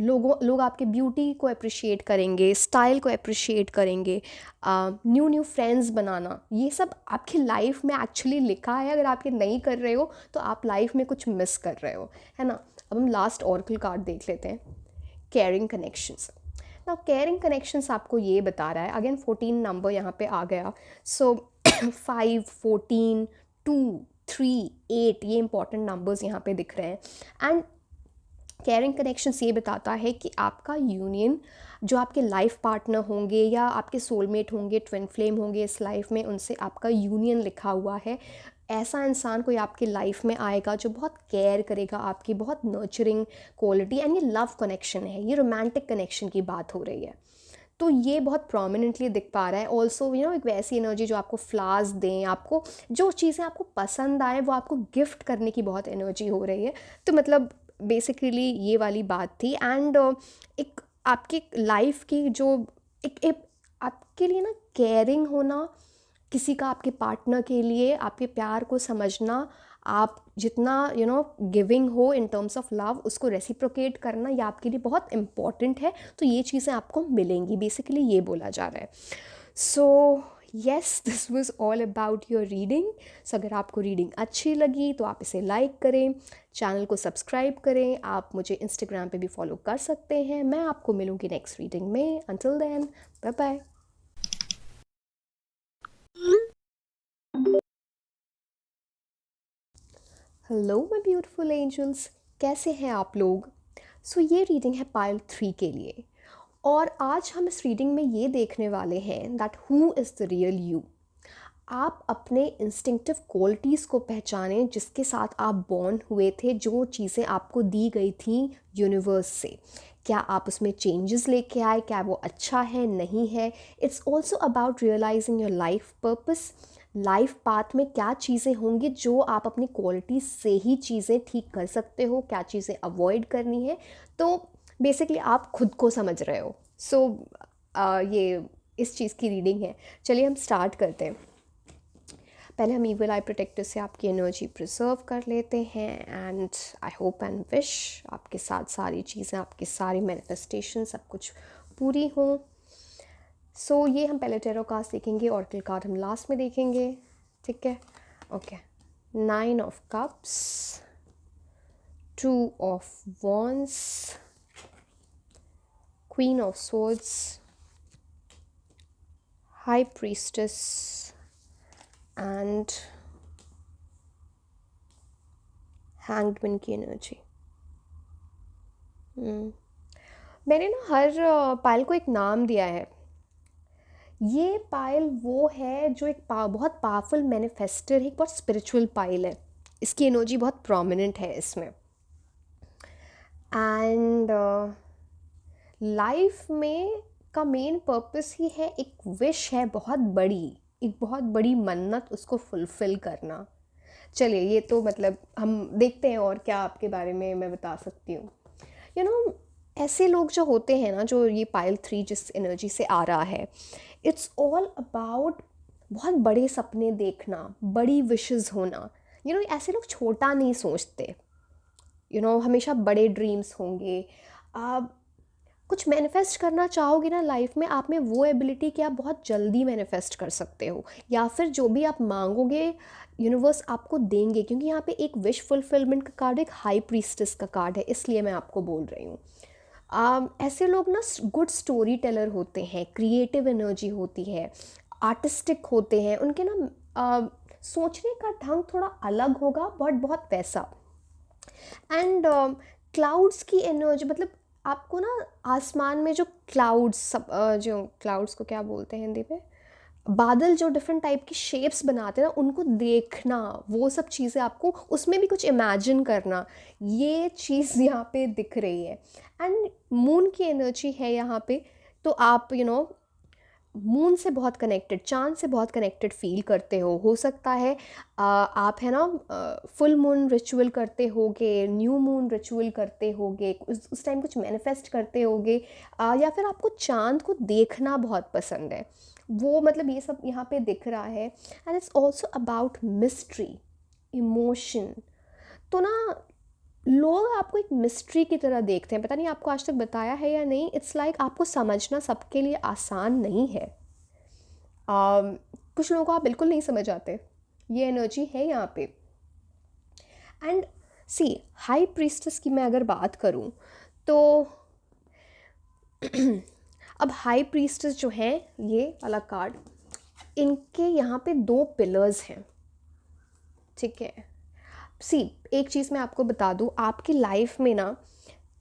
लोग आपके ब्यूटी को अप्रिशिएट करेंगे, स्टाइल को अप्रिशिएट करेंगे, न्यू फ्रेंड्स बनाना, ये सब आपकी लाइफ में एक्चुअली लिखा है। अगर आप ये नहीं कर रहे हो तो आप लाइफ में कुछ मिस कर रहे हो, है ना। अब हम लास्ट ऑरेकल कार्ड देख लेते हैं, केयरिंग कनेक्शंस। ना केयरिंग कनेक्शंस आपको ये बता रहा है, अगेन 14 नंबर यहाँ पे आ गया। सो 5, 14, 2, 3, 8 ये इंपॉर्टेंट नंबर्स यहाँ पे दिख रहे हैं। एंड केयरिंग कनेक्शंस ये बताता है कि आपका यूनियन, जो आपके लाइफ पार्टनर होंगे या आपके सोलमेट होंगे, ट्विन फ्लेम होंगे इस लाइफ में, उनसे आपका यूनियन लिखा हुआ है। ऐसा इंसान कोई आपकी लाइफ में आएगा जो बहुत केयर करेगा आपकी, बहुत नर्चरिंग क्वालिटी। एंड ये लव कनेक्शन है, ये रोमांटिक कनेक्शन की बात हो रही है, तो ये बहुत प्रोमिनेंटली दिख पा रहा है। ऑल्सो एक वैसी एनर्जी जो आपको फ्लावर्स दें, आपको जो चीज़ें आपको पसंद आए वो आपको गिफ्ट करने की बहुत एनर्जी हो रही है। तो मतलब बेसिकली ये वाली बात थी। एंड एक आपकी लाइफ की जो एक आपके लिए ना केयरिंग होना, किसी का, आपके पार्टनर के लिए आपके प्यार को समझना, आप जितना गिविंग हो इन टर्म्स ऑफ लव, उसको रेसिप्रोकेट करना, ये आपके लिए बहुत इम्पॉर्टेंट है। तो ये चीज़ें आपको मिलेंगी, बेसिकली ये बोला जा रहा है। So yes, this was all about your reading. So अगर आपको रीडिंग अच्छी लगी तो आप इसे लाइक करें, चैनल को सब्सक्राइब करें। आप मुझे इंस्टाग्राम पे भी फॉलो कर सकते हैं। मैं आपको मिलूँगी नेक्स्ट रीडिंग में। Until then, bye bye. Hello my beautiful angels, कैसे हैं आप लोग? सो ये रीडिंग है पाइल 3 के लिए, और आज हम इस रीडिंग में ये देखने वाले हैं that who is the real you. आप अपने इंस्टिंक्टिव क्वालिटीज़ को पहचानें जिसके साथ आप बॉर्न हुए थे, जो चीज़ें आपको दी गई थी यूनिवर्स से। क्या आप उसमें चेंजेस लेके आए? क्या वो अच्छा है, नहीं है? It's also about realizing your life purpose. Life path में क्या चीज़ें होंगी जो आप अपनी क्वालिटी से ही चीज़ें ठीक कर सकते हो, क्या चीज़ें अवॉइड करनी है। तो बेसिकली आप खुद को समझ रहे हो। सो ये इस चीज़ की रीडिंग है। चलिए हम स्टार्ट करते हैं। पहले हम ईवल आई प्रोटेक्टर से आपकी एनर्जी प्रिजर्व कर लेते हैं, and I hope and wish आपके साथ सारी चीज़ें, आपकी सारी मैनिफेस्टेशन, सब कुछ पूरी हों। सो ये हम पहले टेरो कार्ड्स देखेंगे, ऑरेकल कार्ड हम लास्ट में देखेंगे, ठीक है? Okay. 9 of cups, 2 of wands, queen of swords, high priestess and hanged man की एनर्जी। मैंने ना हर पायल को एक नाम दिया है। ये पायल वो है जो एक बहुत पावरफुल मैनिफेस्टर है, एक बहुत स्पिरिचुअल पायल है। इसकी एनर्जी बहुत प्रोमिनेंट है इसमें। एंड लाइफ में का मेन पर्पस ही है, एक विश है बहुत बड़ी, एक बहुत बड़ी मन्नत, उसको फुलफ़िल करना। चलिए, ये तो मतलब हम देखते हैं और क्या आपके बारे में मैं बता सकती हूँ। यू नो, ऐसे लोग जो होते हैं ना, जो ये पाइल 3 जिस एनर्जी से आ रहा है, इट्स ऑल अबाउट बहुत बड़े सपने देखना, बड़ी विशेस होना। ऐसे लोग छोटा नहीं सोचते। हमेशा बड़े ड्रीम्स होंगे। आप कुछ मैनिफेस्ट करना चाहोगे ना लाइफ में, आप में वो एबिलिटी कि आप बहुत जल्दी मैनिफेस्ट कर सकते हो, या फिर जो भी आप मांगोगे यूनिवर्स आपको देंगे। क्योंकि यहाँ पे एक विश फुलफिलमेंट का कार्ड, एक हाई प्रीस्टेस का कार्ड है, इसलिए मैं आपको बोल रही हूँ। ऐसे लोग ना गुड स्टोरी टेलर होते हैं, क्रिएटिव एनर्जी होती है, आर्टिस्टिक होते हैं। उनके ना सोचने का ढंग थोड़ा अलग होगा, बट बहुत वैसा। एंड क्लाउड्स की एनर्जी, मतलब आपको ना आसमान में जो क्लाउड्स, सब जो क्लाउड्स को क्या बोलते हैं हिंदी में, बादल जो डिफरेंट टाइप की शेप्स बनाते हैं ना, उनको देखना, वो सब चीज़ें आपको उसमें भी कुछ इमेजिन करना, ये चीज़ यहाँ पे दिख रही है। एंड मून की एनर्जी है यहाँ पे। तो आप मून से बहुत कनेक्टेड, चाँद से बहुत कनेक्टेड फील करते हो सकता है। आप है ना फुल मून रिचुअल करते होगे, न्यू मून रिचुअल करते होगे, उस टाइम कुछ मैनिफेस्ट करते होगे, या फिर आपको चाँद को देखना बहुत पसंद है। वो मतलब ये सब यहाँ पे दिख रहा है। And it's also about mystery, emotion. तो ना लोग आपको एक मिस्ट्री की तरह देखते हैं। पता नहीं आपको आज तक बताया है या नहीं। इट्स लाइक आपको समझना सबके लिए आसान नहीं है। कुछ लोगों को आप बिल्कुल नहीं समझ आते। ये एनर्जी है यहाँ पे। एंड सी, हाई प्रीस्टेस की मैं अगर बात करूँ तो अब हाई प्रीस्टेस जो है, ये वाला कार्ड, इनके यहाँ पे 2 पिलर्स हैं, ठीक है? सी, एक चीज़ मैं आपको बता दूँ, आपकी लाइफ में ना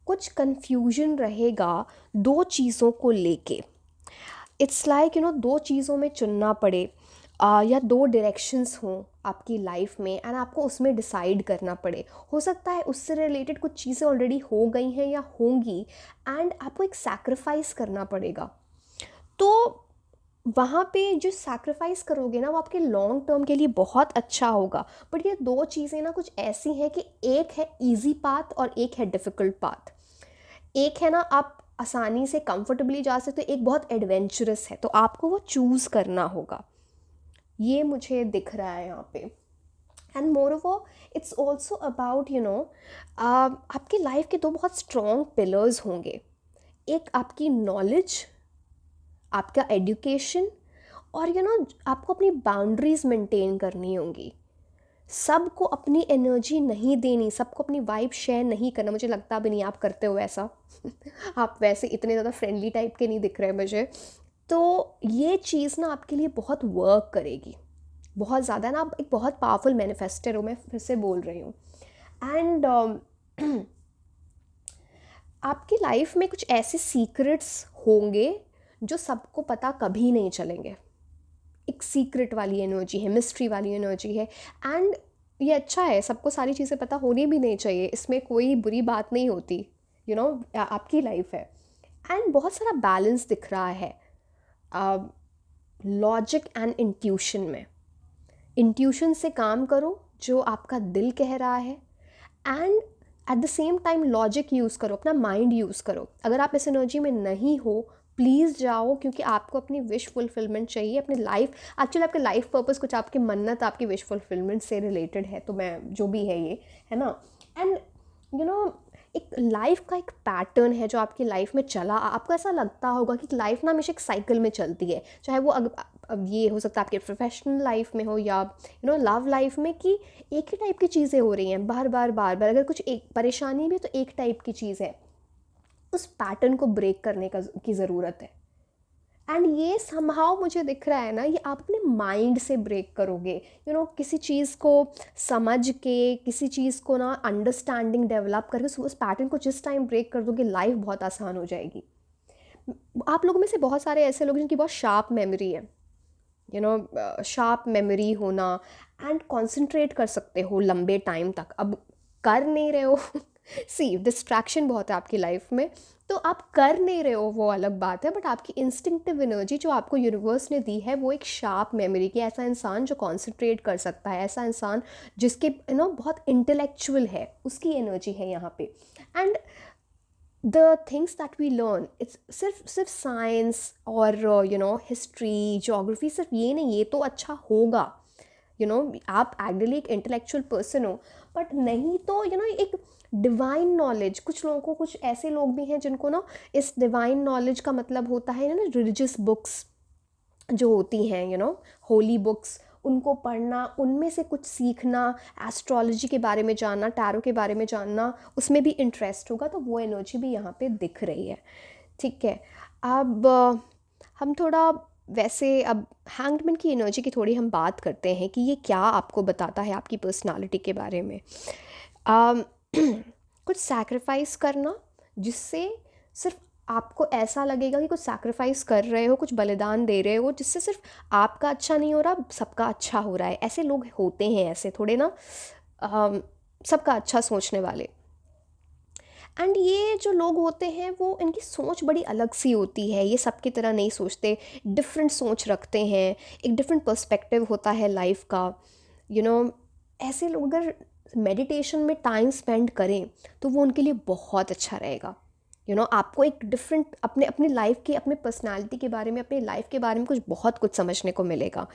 कुछ कंफ्यूजन रहेगा 2 चीज़ों को लेके। इट्स लाइक 2 चीज़ों में चुनना पड़े, या 2 डायरेक्शंस हों आपकी लाइफ में, एंड आपको उसमें डिसाइड करना पड़े। हो सकता है उससे रिलेटेड कुछ चीज़ें ऑलरेडी हो गई हैं या होंगी, एंड आपको एक सैक्रिफाइस करना पड़ेगा। तो वहाँ पे जो सैक्रिफाइस करोगे ना, वो आपके लॉन्ग टर्म के लिए बहुत अच्छा होगा। बट ये 2 चीज़ें ना कुछ ऐसी हैं कि एक है ईजी पाथ और एक है डिफ़िकल्ट पाथ। एक है ना आप आसानी से कंफर्टेबली जा सकते हो, एक बहुत एडवेंचरस है, तो आपको वो चूज़ करना होगा। ये मुझे दिख रहा है यहाँ पे। And more over, it's also about आपकी लाइफ के 2 बहुत स्ट्रॉन्ग पिलर्स होंगे। एक आपकी नॉलेज, आपका एजुकेशन, और आपको अपनी बाउंड्रीज़ मेंटेन करनी होंगी। सबको अपनी एनर्जी नहीं देनी, सबको अपनी वाइब शेयर नहीं करना। मुझे लगता भी नहीं आप करते हो ऐसा आप वैसे इतने ज़्यादा फ्रेंडली टाइप के नहीं दिख रहे मुझे। तो ये चीज़ ना आपके लिए बहुत वर्क करेगी, बहुत ज़्यादा ना। आप एक बहुत पावरफुल मैनिफेस्टर हो, मैं फिर से बोल रही हूँ। एंड आपकी लाइफ में कुछ ऐसे सीक्रेट्स होंगे जो सबको पता कभी नहीं चलेंगे। एक सीक्रेट वाली एनर्जी है, मिस्ट्री वाली एनर्जी है। एंड ये अच्छा है, सबको सारी चीज़ें पता होनी भी नहीं चाहिए, इसमें कोई बुरी बात नहीं होती। आपकी लाइफ है। एंड बहुत सारा बैलेंस दिख रहा है लॉजिक एंड इंट्यूशन में। इंट्यूशन से काम करो जो आपका दिल कह रहा है, and at the same time logic use करो, अपना माइंड यूज़ करो। अगर आप इस एनर्जी में नहीं हो, प्लीज़ जाओ, क्योंकि आपको अपनी विश फुलफिलमेंट चाहिए, अपनी लाइफ। एक्चुअली आपके लाइफ पर्पस, कुछ आपकी मन्नत आपकी विश फुलफिलमेंट से रिलेटेड है, तो मैं जो भी है ये है ना। एंड यू नो एक लाइफ का एक पैटर्न है जो आपकी लाइफ में चला। आपको ऐसा लगता होगा कि लाइफ ना हमेशा एक साइकिल में चलती है, चाहे वो अब ये हो सकता है आपके प्रोफेशनल लाइफ में हो या लव लाइफ में, कि एक ही टाइप की चीज़ें हो रही हैं बार बार बार बार। अगर कुछ एक परेशानी भी तो एक टाइप की चीज़ है, उस पैटर्न को ब्रेक करने की ज़रूरत है। एंड ये समहाउ मुझे दिख रहा है ना, ये आप अपने माइंड से ब्रेक करोगे। किसी चीज़ को समझ के, किसी चीज़ को ना अंडरस्टैंडिंग डेवलप करके उस पैटर्न को जिस टाइम ब्रेक कर दोगे, लाइफ बहुत आसान हो जाएगी। आप लोगों में से बहुत सारे ऐसे लोग जिनकी बहुत शार्प मेमोरी है, शार्प मेमोरी होना, एंड कॉन्सेंट्रेट कर सकते हो लंबे टाइम तक। अब कर नहीं रहे हो सी डिस्ट्रैक्शन बहुत है आपकी लाइफ में, तो आप कर नहीं रहे हो वो अलग बात है, बट आपकी इंस्टिंक्टिव एनर्जी जो आपको यूनिवर्स ने दी है वो एक शार्प मेमोरी की। ऐसा इंसान जो कॉन्सेंट्रेट कर सकता है, ऐसा इंसान जिसके बहुत इंटेलेक्चुअल है, उसकी एनर्जी है यहाँ पे। And the things that we learn, it's सिर्फ साइंस और हिस्ट्री जोग्राफी, सिर्फ ये नहीं, ये तो अच्छा होगा। आप आइडियली एक इंटेलेक्चुअल पर्सन हो, बट नहीं तो एक डिवाइन नॉलेज। कुछ लोगों को, कुछ ऐसे लोग भी हैं जिनको ना इस डिवाइन नॉलेज का मतलब होता है ना रिलीजियस बुक्स जो होती हैं, होली बुक्स, उनको पढ़ना, उनमें से कुछ सीखना, एस्ट्रोलॉजी के बारे में जानना, टैरो के बारे में जानना, उसमें भी इंटरेस्ट होगा, तो वो एनर्जी भी यहाँ पे दिख रही है। ठीक है, अब हम थोड़ा वैसे अब हैंग्ड मैन की एनर्जी की थोड़ी हम बात करते हैं कि ये क्या आपको बताता है आपकी पर्सनालिटी के बारे में। अम, कुछ सैक्रिफाइस करना, जिससे सिर्फ आपको ऐसा लगेगा कि कुछ सैक्रिफाइस कर रहे हो, कुछ बलिदान दे रहे हो, जिससे सिर्फ आपका अच्छा नहीं हो रहा, सबका अच्छा हो रहा है। ऐसे लोग होते हैं, ऐसे थोड़े ना सबका अच्छा सोचने वाले। एंड ये जो लोग होते हैं वो, इनकी सोच बड़ी अलग सी होती है, ये सबकी तरह नहीं सोचते, डिफरेंट सोच रखते हैं, एक डिफरेंट पर्सपेक्टिव होता है लाइफ का। ऐसे लोग अगर मेडिटेशन में टाइम स्पेंड करें तो वो उनके लिए बहुत अच्छा रहेगा। आपको एक डिफरेंट अपने अपनी लाइफ के, अपने पर्सनालिटी के बारे में, अपनी लाइफ के बारे में बहुत कुछ समझने को मिलेगा।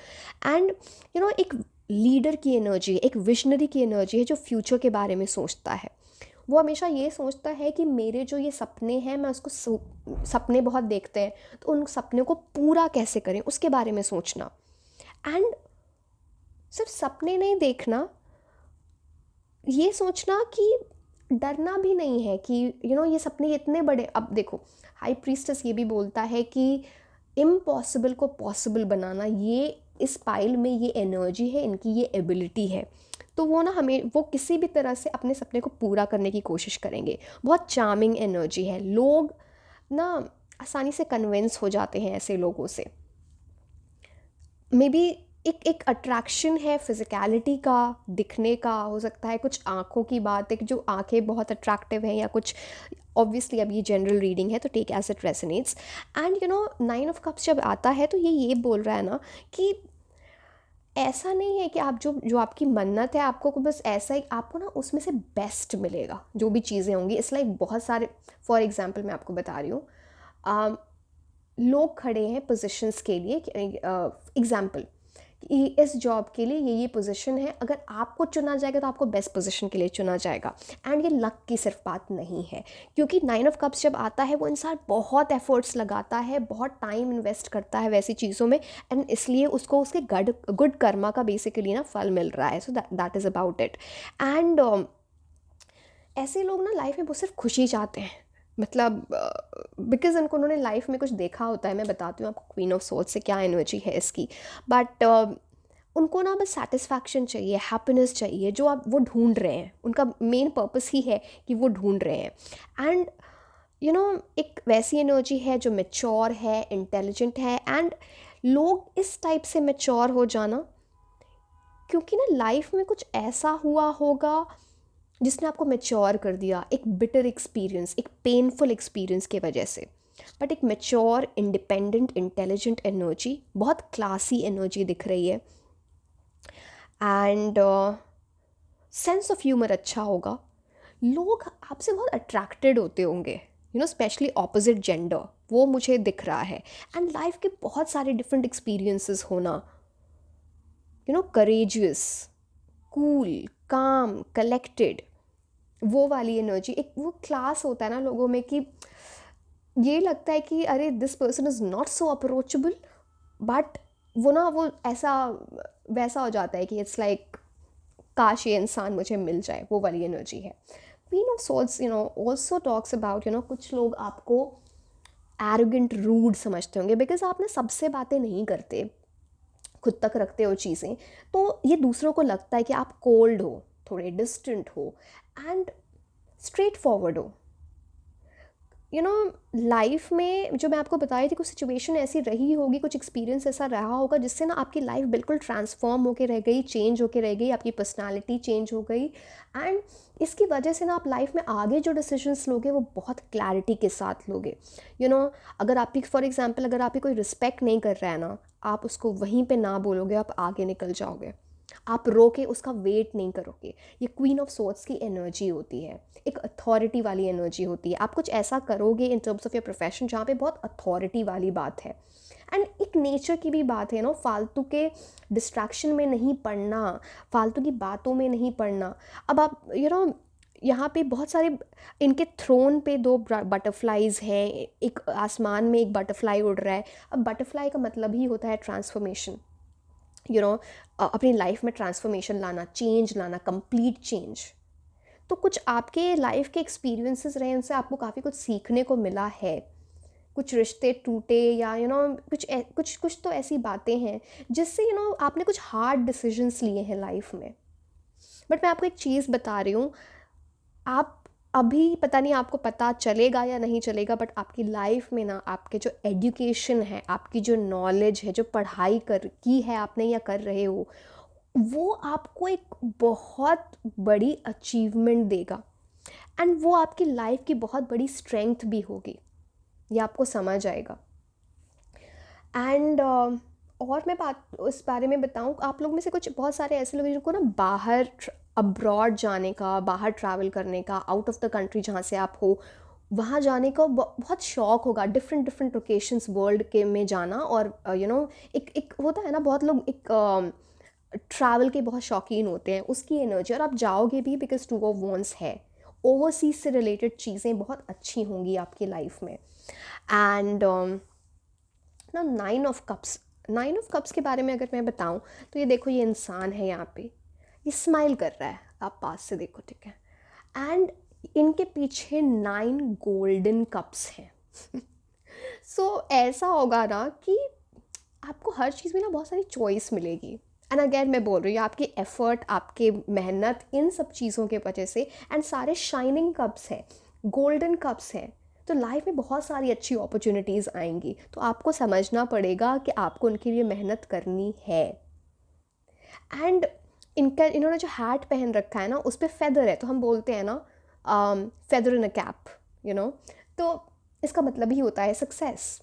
एंड एक लीडर की एनर्जी, एक विजनरी की एनर्जी है जो फ्यूचर के बारे में सोचता है। वो हमेशा ये सोचता है कि मेरे जो ये सपने हैं, मैं उसको सपने बहुत देखते हैं, तो उन सपने को पूरा कैसे करें उसके बारे में सोचना। एंड सिर्फ सपने नहीं देखना, ये सोचना कि डरना भी नहीं है कि ये सपने इतने बड़े। अब देखो, हाई प्रीस्टेस ये भी बोलता है कि इम्पॉसिबल को पॉसिबल बनाना, ये इस पाइल में ये एनर्जी है, इनकी ये एबिलिटी है। तो वो ना हमें, वो किसी भी तरह से अपने सपने को पूरा करने की कोशिश करेंगे। बहुत चार्मिंग एनर्जी है, लोग ना आसानी से कन्विंस हो जाते हैं ऐसे लोगों से। मे बी एक अट्रैक्शन है फिज़िकैलिटी का, दिखने का, हो सकता है कुछ आँखों की बात है कि जो आँखें बहुत अट्रैक्टिव हैं, या कुछ, ऑब्वियसली अब ये जनरल रीडिंग है तो take as it resonates. And 9 of cups जब आता है तो ये बोल रहा है ना कि ऐसा नहीं है कि आप जो आपकी मन्नत है, आपको को बस ऐसा ही, आपको ना उसमें से बेस्ट मिलेगा जो भी चीज़ें होंगी। इस लाइक बहुत सारे, फॉर एग्जांपल मैं आपको बता रही हूँ, लोग खड़े हैं पोजीशंस के लिए। एग्जांपल कि इस जॉब के लिए ये पोजीशन है, अगर आपको चुना जाएगा तो आपको बेस्ट पोजीशन के लिए चुना जाएगा। एंड ये लक की सिर्फ बात नहीं है, क्योंकि 9 ऑफ कप्स जब आता है वो इंसान बहुत एफर्ट्स लगाता है, बहुत टाइम इन्वेस्ट करता है वैसी चीज़ों में, एंड इसलिए उसको उसके गुड कर्मा का बेसिकली ना फल मिल रहा है। So that is about it. And ऐसे लोग ना लाइफ में वो सिर्फ खुशी चाहते हैं, मतलब बिकॉज उन्होंने लाइफ में कुछ देखा होता है। मैं बताती हूँ आपको क्वीन ऑफ सोर्ड्स से क्या एनर्जी है इसकी। बट उनको ना बस सेटिस्फैक्शन चाहिए, हैप्पीनेस चाहिए, जो आप वो ढूंढ रहे हैं। उनका मेन पर्पस ही है कि वो ढूंढ रहे हैं। एंड एक वैसी एनर्जी है जो मेच्योर है, इंटेलिजेंट है। एंड लोग इस टाइप से मेच्योर हो जाना क्योंकि ना लाइफ में कुछ ऐसा हुआ होगा जिसने आपको मेच्योर कर दिया, एक बिटर एक्सपीरियंस, एक पेनफुल एक्सपीरियंस की वजह से। बट एक मेच्योर, इंडिपेंडेंट, इंटेलिजेंट एनर्जी, बहुत क्लासी एनर्जी दिख रही है। एंड सेंस ऑफ ह्यूमर अच्छा होगा। लोग आपसे बहुत अट्रैक्टेड होते होंगे, स्पेशली ऑपोजिट जेंडर, वो मुझे दिख रहा है। एंड लाइफ के बहुत सारे डिफरेंट एक्सपीरियंसेस होना, करेजियस, कूल, काम, कलेक्टेड, वो वाली एनर्जी। एक वो क्लास होता है ना लोगों में कि ये लगता है कि अरे this person is not so approachable, but वो ऐसा वैसा हो जाता है कि इट्स लाइक काश ये इंसान मुझे मिल जाए, वो वाली एनर्जी है। Queen of swords also talks about कुछ लोग आपको एरोगेंट, रूड समझते होंगे, बिकॉज आप ना सबसे बातें नहीं करते, खुद तक रखते हो चीज़ें। तो ये दूसरों को लगता है कि आप कोल्ड हो, थोड़े डिस्टेंट हो, एंड स्ट्रेट फॉरवर्ड हो। लाइफ में जो मैं आपको बताई थी, कुछ सिचुएशन ऐसी रही होगी, कुछ एक्सपीरियंस ऐसा रहा होगा जिससे ना आपकी लाइफ बिल्कुल ट्रांसफॉर्म होके रह गई, चेंज होके रह गई, आपकी पर्सनालिटी चेंज हो गई। एंड इसकी वजह से ना आप लाइफ में आगे जो डिसीजंस लोगे वो बहुत क्लैरिटी के साथ लोगे। अगर आपकी फॉर एग्जांपल अगर आपकी कोई रिस्पेक्ट नहीं कर रहा है ना, आप उसको वहीं पे ना बोलोगे, आप आगे निकल जाओगे, आप रो के उसका वेट नहीं करोगे। ये क्वीन ऑफ सोर्ड्स की एनर्जी होती है, एक अथॉरिटी वाली एनर्जी होती है। आप कुछ ऐसा करोगे इन टर्म्स ऑफ योर प्रोफेशन जहाँ पे बहुत अथॉरिटी वाली बात है। एंड एक नेचर की भी बात है फालतू के डिस्ट्रैक्शन में नहीं पड़ना, फालतू की बातों में नहीं पड़ना। अब आप यहाँ पे बहुत सारे इनके थ्रोन पे 2 बटरफ्लाइज हैं, एक आसमान में एक बटरफ्लाई उड़ रहा है। अब बटरफ्लाई का मतलब ही होता है ट्रांसफॉर्मेशन, अपनी लाइफ में ट्रांसफॉर्मेशन लाना, चेंज लाना, कंप्लीट चेंज। तो कुछ आपके लाइफ के एक्सपीरियंसेस रहे, उनसे आपको काफ़ी कुछ सीखने को मिला है। कुछ रिश्ते टूटे, या कुछ कुछ तो ऐसी बातें हैं जिससे आपने कुछ हार्ड डिसीजंस लिए हैं लाइफ में। बट मैं आपको एक चीज़ बता रही हूँ, आप अभी पता नहीं आपको पता चलेगा या नहीं चलेगा, बट आपकी लाइफ में ना आपके जो एजुकेशन है, आपकी जो नॉलेज है, जो पढ़ाई की है आपने या कर रहे हो, वो आपको एक बहुत बड़ी अचीवमेंट देगा। एंड वो आपकी लाइफ की बहुत बड़ी स्ट्रेंथ भी होगी, ये आपको समझ आएगा। एंड और मैं बात इस बारे में बताऊँ, आप लोग में से कुछ बहुत सारे ऐसे लोग जिनको ना बाहर अब्रॉड जाने का, बाहर ट्रैवल करने का, आउट ऑफ द कंट्री जहाँ से आप हो वहाँ जाने का बहुत शौक होगा, डिफरेंट डिफरेंट लोकेशंस वर्ल्ड के में जाना। और एक होता है ना, बहुत लोग एक ट्रैवल के बहुत शौकीन होते हैं, उसकी एनर्जी। और आप जाओगे भी बिकॉज 2 ऑफ वॉन्ड्स है, ओवरसीज से रिलेटेड चीज़ें बहुत अच्छी होंगी आपकी लाइफ में। एंड ना 9 ऑफ कप्स, 9 ऑफ कप्स के बारे में अगर मैं बताऊं तो ये देखो, ये इंसान है यहाँ पे, ये स्माइल कर रहा है, आप पास से देखो, ठीक है। एंड इनके पीछे 9 गोल्डन कप्स हैं। सो ऐसा होगा ना कि आपको हर चीज़ में ना बहुत सारी चॉइस मिलेगी। एंड अगेन मैं बोल रही हूँ, आपकी एफर्ट, आपके मेहनत, इन सब चीज़ों के वजह से, एंड सारे शाइनिंग कप्स हैं, गोल्डन कप्स हैं, तो लाइफ में बहुत सारी अच्छी अपॉर्चुनिटीज़ आएंगी। तो आपको समझना पड़ेगा कि आपको उनके लिए मेहनत करनी है। एंड इन्होंने जो हैट पहन रखा है ना, उस पर फेदर है, तो हम बोलते हैं ना फेदर इन अ कैप, तो इसका मतलब ही होता है सक्सेस,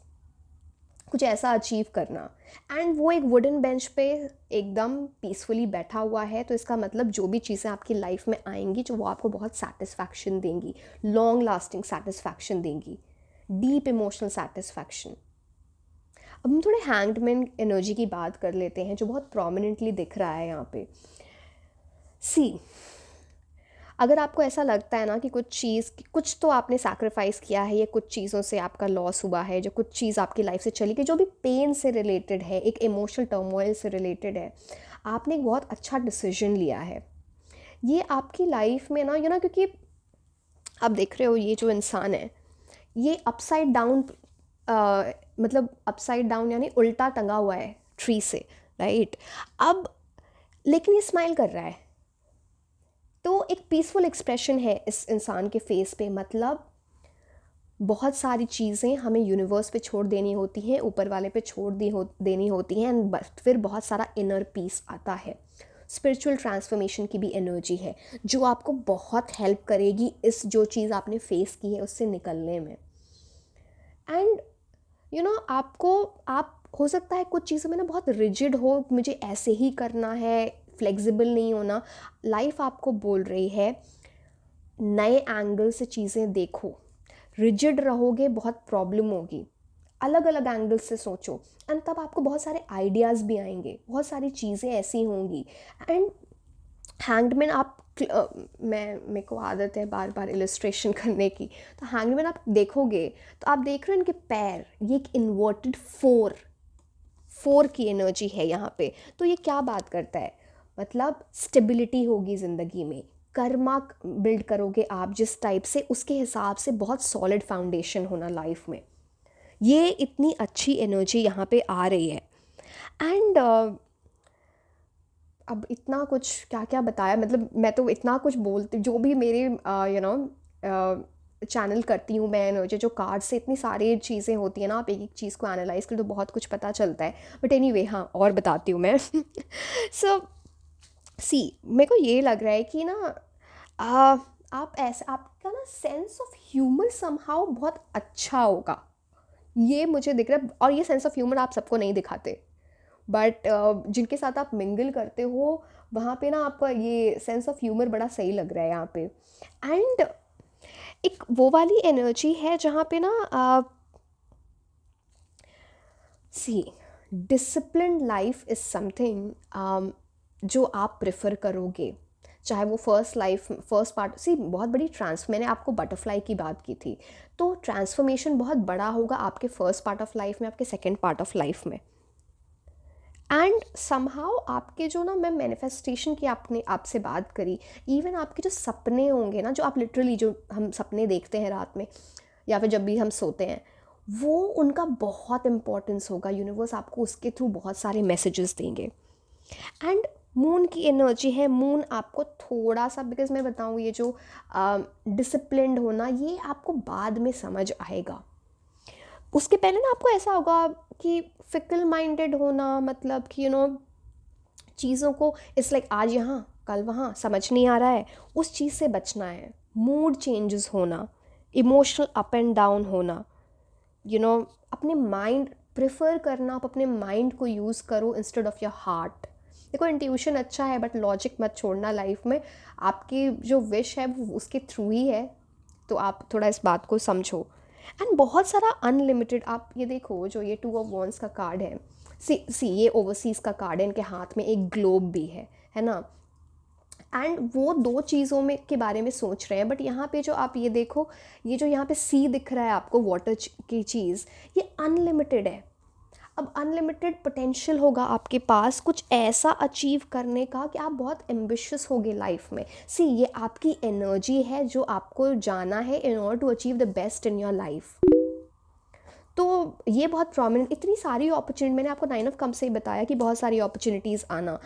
कुछ ऐसा अचीव करना। एंड वो एक वुडन बेंच पे एकदम पीसफुली बैठा हुआ है, तो इसका मतलब जो भी चीज़ें आपकी लाइफ में आएंगी, जो वो आपको बहुत सेटिस्फैक्शन देंगी, लॉन्ग लास्टिंग सेटिस्फैक्शन देंगी, डीप इमोशनल सेटिस्फैक्शन। अब हम थोड़े हैंगमैन एनर्जी की बात कर लेते हैं, जो बहुत प्रोमिनेंटली दिख रहा है यहाँ पे। सी, अगर आपको ऐसा लगता है ना कि कुछ तो आपने सैक्रिफाइस किया है, या कुछ चीज़ों से आपका लॉस हुआ है, जो कुछ चीज़ आपकी लाइफ से चली गई, जो भी पेन से रिलेटेड है, एक इमोशनल टर्मोइल से रिलेटेड है, आपने एक बहुत अच्छा डिसीजन लिया है, ये आपकी लाइफ में ना क्योंकि आप देख रहे हो ये जो इंसान है, ये अपसाइड डाउन, मतलब अपसाइड डाउन यानी उल्टा टंगा हुआ है ट्री से, राइट। अब लेकिन ये स्माइल कर रहा है, तो एक पीसफुल एक्सप्रेशन है इस इंसान के फेस पे। मतलब बहुत सारी चीज़ें हमें यूनिवर्स पे छोड़ देनी होती हैं, ऊपर वाले पे देनी होती हैं, एंड फिर बहुत सारा इनर पीस आता है। स्पिरिचुअल ट्रांसफॉर्मेशन की भी एनर्जी है, जो आपको बहुत हेल्प करेगी इस जो चीज़ आपने फेस की है उससे निकलने में। एंड आपको, आप हो सकता है कुछ चीज़ों में ना बहुत रिजिड हो, मुझे ऐसे ही करना है, फ्लेक्सिबल नहीं होना। लाइफ आपको बोल रही है नए एंगल से चीज़ें देखो। रिजिड रहोगे बहुत प्रॉब्लम होगी, अलग अलग एंगल से सोचो, एंड तब आपको बहुत सारे आइडियाज़ भी आएंगे, बहुत सारी चीज़ें ऐसी होंगी। एंड हैंगमैन आप मेरे को आदत है बार बार इलस्ट्रेशन करने की, तो हैंगमैन आप देखोगे तो आप देख रहे हो इनके पैर, ये एक इन्वर्टेड फोर की एनर्जी है यहाँ पे। तो ये क्या बात करता है, मतलब स्टेबिलिटी होगी ज़िंदगी में, कर्मा बिल्ड करोगे आप जिस टाइप से, उसके हिसाब से बहुत सॉलिड फाउंडेशन होना लाइफ में। ये इतनी अच्छी एनर्जी यहाँ पे आ रही है। एंड अब इतना कुछ क्या क्या बताया, मतलब मैं तो इतना कुछ बोलती, जो भी मेरे चैनल करती हूँ मैं एनर्जी, जो कार्ड से इतनी सारी चीज़ें होती हैं ना, आप एक एक चीज़ को एनालाइज करें तो बहुत कुछ पता चलता है। बट एनीवे, हाँ, और बताती हूँ मैं। सो सी, मेरे को ये लग रहा है कि ना आ, आप ऐसा, आपका ना सेंस ऑफ ह्यूमर समहाउ बहुत अच्छा होगा, ये मुझे दिख रहा है। और ये सेंस ऑफ ह्यूमर आप सबको नहीं दिखाते, बट जिनके साथ आप मिंगल करते हो वहाँ पे ना आपका ये सेंस ऑफ ह्यूमर बड़ा सही लग रहा है यहाँ पे। एंड एक वो वाली एनर्जी है जहाँ पे ना सी, डिसिप्लिन लाइफ इज़ समथिंग जो आप प्रेफर करोगे, चाहे वो फर्स्ट पार्ट सी, बहुत बड़ी मैंने आपको बटरफ्लाई की बात की थी, तो ट्रांसफॉर्मेशन बहुत बड़ा होगा आपके फर्स्ट पार्ट ऑफ लाइफ में, आपके सेकेंड पार्ट ऑफ लाइफ में। एंड समहाउ आपके जो ना, मैं मैनिफेस्टेशन की आपने आपसे बात करी, इवन आपके जो सपने होंगे ना, जो आप लिटरली, जो हम सपने देखते हैं रात में या फिर जब भी हम सोते हैं, वो उनका बहुत इंपॉर्टेंस होगा, यूनिवर्स आपको उसके थ्रू बहुत सारे मैसेजेस देंगे। एंड मून की एनर्जी है, मून आपको थोड़ा सा, बिकॉज मैं बताऊँ, ये जो डिसिप्लिन्ड होना, ये आपको बाद में समझ आएगा। उसके पहले ना आपको ऐसा होगा कि फिकल माइंडेड होना, मतलब कि चीज़ों को इट्स लाइक आज यहाँ कल वहाँ, समझ नहीं आ रहा है, उस चीज़ से बचना है। मूड चेंजेस होना, इमोशनल अप एंड डाउन होना, अपने माइंड प्रेफर करना, आप अपने माइंड को यूज़ करो इंस्टेड ऑफ योर हार्ट। देखो, इंट्यूशन अच्छा है, बट लॉजिक मत छोड़ना लाइफ में, आपकी जो विश है वो उसके थ्रू ही है, तो आप थोड़ा इस बात को समझो। एंड बहुत सारा अनलिमिटेड, आप ये देखो, जो ये 2 ऑफ वॉन्ड्स का कार्ड है, सी ये ओवरसीज़ का कार्ड है, इनके हाथ में एक ग्लोब भी है ना। एंड वो दो चीज़ों में के बारे में सोच रहे हैं, बट यहाँ पे जो आप ये देखो, ये जो यहाँ पे सी दिख रहा है आपको, वाटर की चीज़, ये अनलिमिटेड है। अब अनलिमिटेड पोटेंशियल होगा आपके पास कुछ ऐसा अचीव करने का कि आप बहुत एम्बिशियस होगे लाइफ में। सी, ये आपकी एनर्जी है जो आपको जाना है in order to achieve the best in your life. तो ये बहुत प्रोमिनेंट, इतनी सारी अपॉर्चुनिटी, मैंने आपको 9 ऑफ कप से ही बताया कि बहुत सारी अपॉर्चुनिटीज़ आना,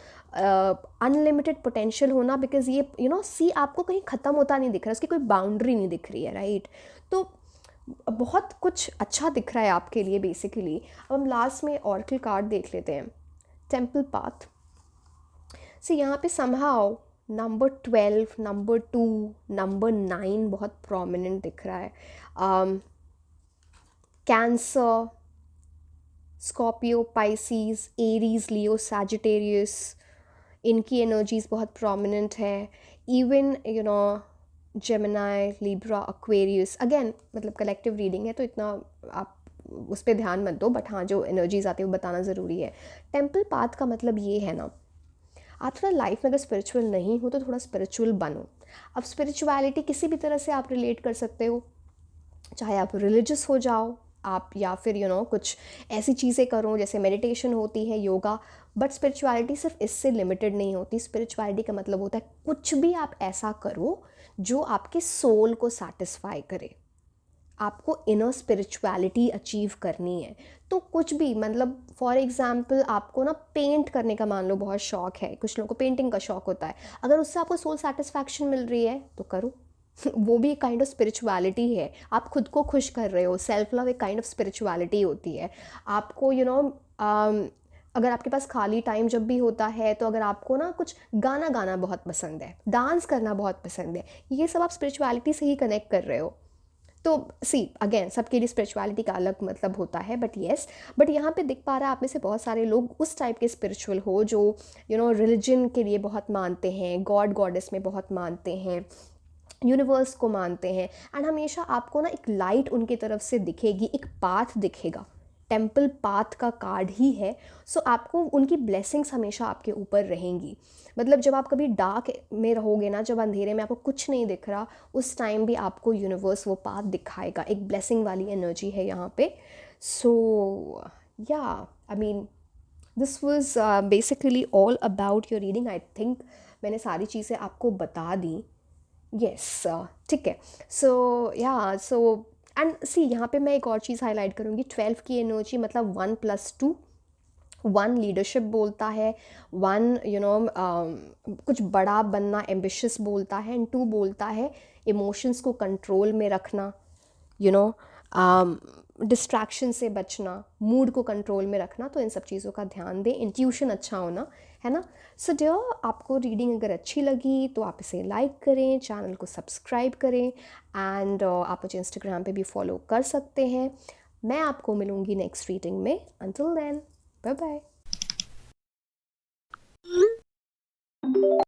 अनलिमिटेड पोटेंशियल होना, बिकॉज ये सी आपको कहीं ख़त्म होता नहीं दिख रहा, उसकी कोई बाउंड्री नहीं दिख रही है, राइट। तो बहुत कुछ अच्छा दिख रहा है आपके लिए बेसिकली। अब हम लास्ट में ऑरेकल कार्ड देख लेते हैं, टेम्पल पाथ। सी, यहाँ पे समहाउ नंबर 12, नंबर 2, नंबर 9 बहुत प्रोमिनेंट दिख रहा है। कैंसर, स्कॉर्पियो, पाइसीज, एरीज, लियो, सैजिटेरियस, इनकी एनर्जीज़ बहुत प्रोमिनेंट है। Even Gemini, Libra, Aquarius, again मतलब कलेक्टिव रीडिंग है तो इतना आप उस पर ध्यान मत दो, बट हाँ जो एनर्जीज आती है वो बताना ज़रूरी है। टेम्पल पाथ का मतलब ये है ना, आप थोड़ा लाइफ में अगर स्पिरिचुअल नहीं हो तो थोड़ा स्पिरिचुअल बनो। अब स्पिरिचुअलिटी किसी भी तरह से आप रिलेट कर सकते हो, चाहे आप रिलीजियस हो जाओ आप, या फिर कुछ ऐसी चीज़ें करो जैसे मेडिटेशन होती है, योगा। बट स्पिरिचुअलिटी सिर्फ इससे लिमिटेड नहीं होती। स्पिरिचुअलिटी का मतलब होता है कुछ भी आप ऐसा करो जो आपके सोल को सेटिस्फाई करे। आपको इनर स्पिरिचुअलिटी अचीव करनी है तो कुछ भी, मतलब फॉर एग्जांपल आपको ना पेंट करने का मान लो बहुत शौक है, कुछ लोगों को पेंटिंग का शौक होता है, अगर उससे आपको सोल सेटिस्फैक्शन मिल रही है तो करो। वो भी एक काइंड ऑफ स्पिरिचुअलिटी है, आप खुद को खुश कर रहे हो। सेल्फ लव एक काइंड ऑफ स्पिरिचुअलिटी होती है। आपको अगर आपके पास खाली टाइम जब भी होता है तो अगर आपको ना कुछ गाना गाना बहुत पसंद है, डांस करना बहुत पसंद है, ये सब आप स्पिरिचुअलिटी से ही कनेक्ट कर रहे हो। तो सी अगेन सबके लिए स्पिरिचुअलिटी का अलग मतलब होता है, बट येस, बट यहाँ पे दिख पा रहा है आप में से बहुत सारे लोग उस टाइप के स्पिरिचुअल हो जो रिलीजन के लिए बहुत मानते हैं, गॉड गॉडेस में बहुत मानते हैं, यूनिवर्स को मानते हैं। एंड हमेशा आपको ना एक लाइट उनकी तरफ से दिखेगी, एक पाथ दिखेगा। टेम्पल पाथ का कार्ड ही है। सो आपको उनकी ब्लेसिंग्स हमेशा आपके ऊपर रहेंगी। मतलब जब आप कभी डार्क में रहोगे ना, जब अंधेरे में आपको कुछ नहीं दिख रहा, उस टाइम भी आपको यूनिवर्स वो पाथ दिखाएगा। एक ब्लेसिंग वाली एनर्जी है यहाँ पे। सो या I mean this was basically all about your reading. I think मैंने सारी चीज़ें आपको बता दी। यस, ठीक है। सो या सो एंड सी यहाँ पे मैं एक और चीज़ हाईलाइट करूँगी। 12 की एनर्जी मतलब 1+2। 1 लीडरशिप बोलता है, 1 कुछ बड़ा बनना, एम्बिशियस बोलता है, एंड 2 बोलता है इमोशंस को कंट्रोल में रखना, यू नो डिस्ट्रैक्शन से बचना, मूड को कंट्रोल में रखना। तो इन सब चीज़ों का ध्यान दें, इंट्यूशन अच्छा होना, है ना। सो डियर, आपको रीडिंग अगर अच्छी लगी तो आप इसे लाइक करें, चैनल को सब्सक्राइब करें, एंड आप मुझे इंस्टाग्राम पे भी फॉलो कर सकते हैं। मैं आपको मिलूँगी नेक्स्ट रीडिंग में। Until then, bye bye.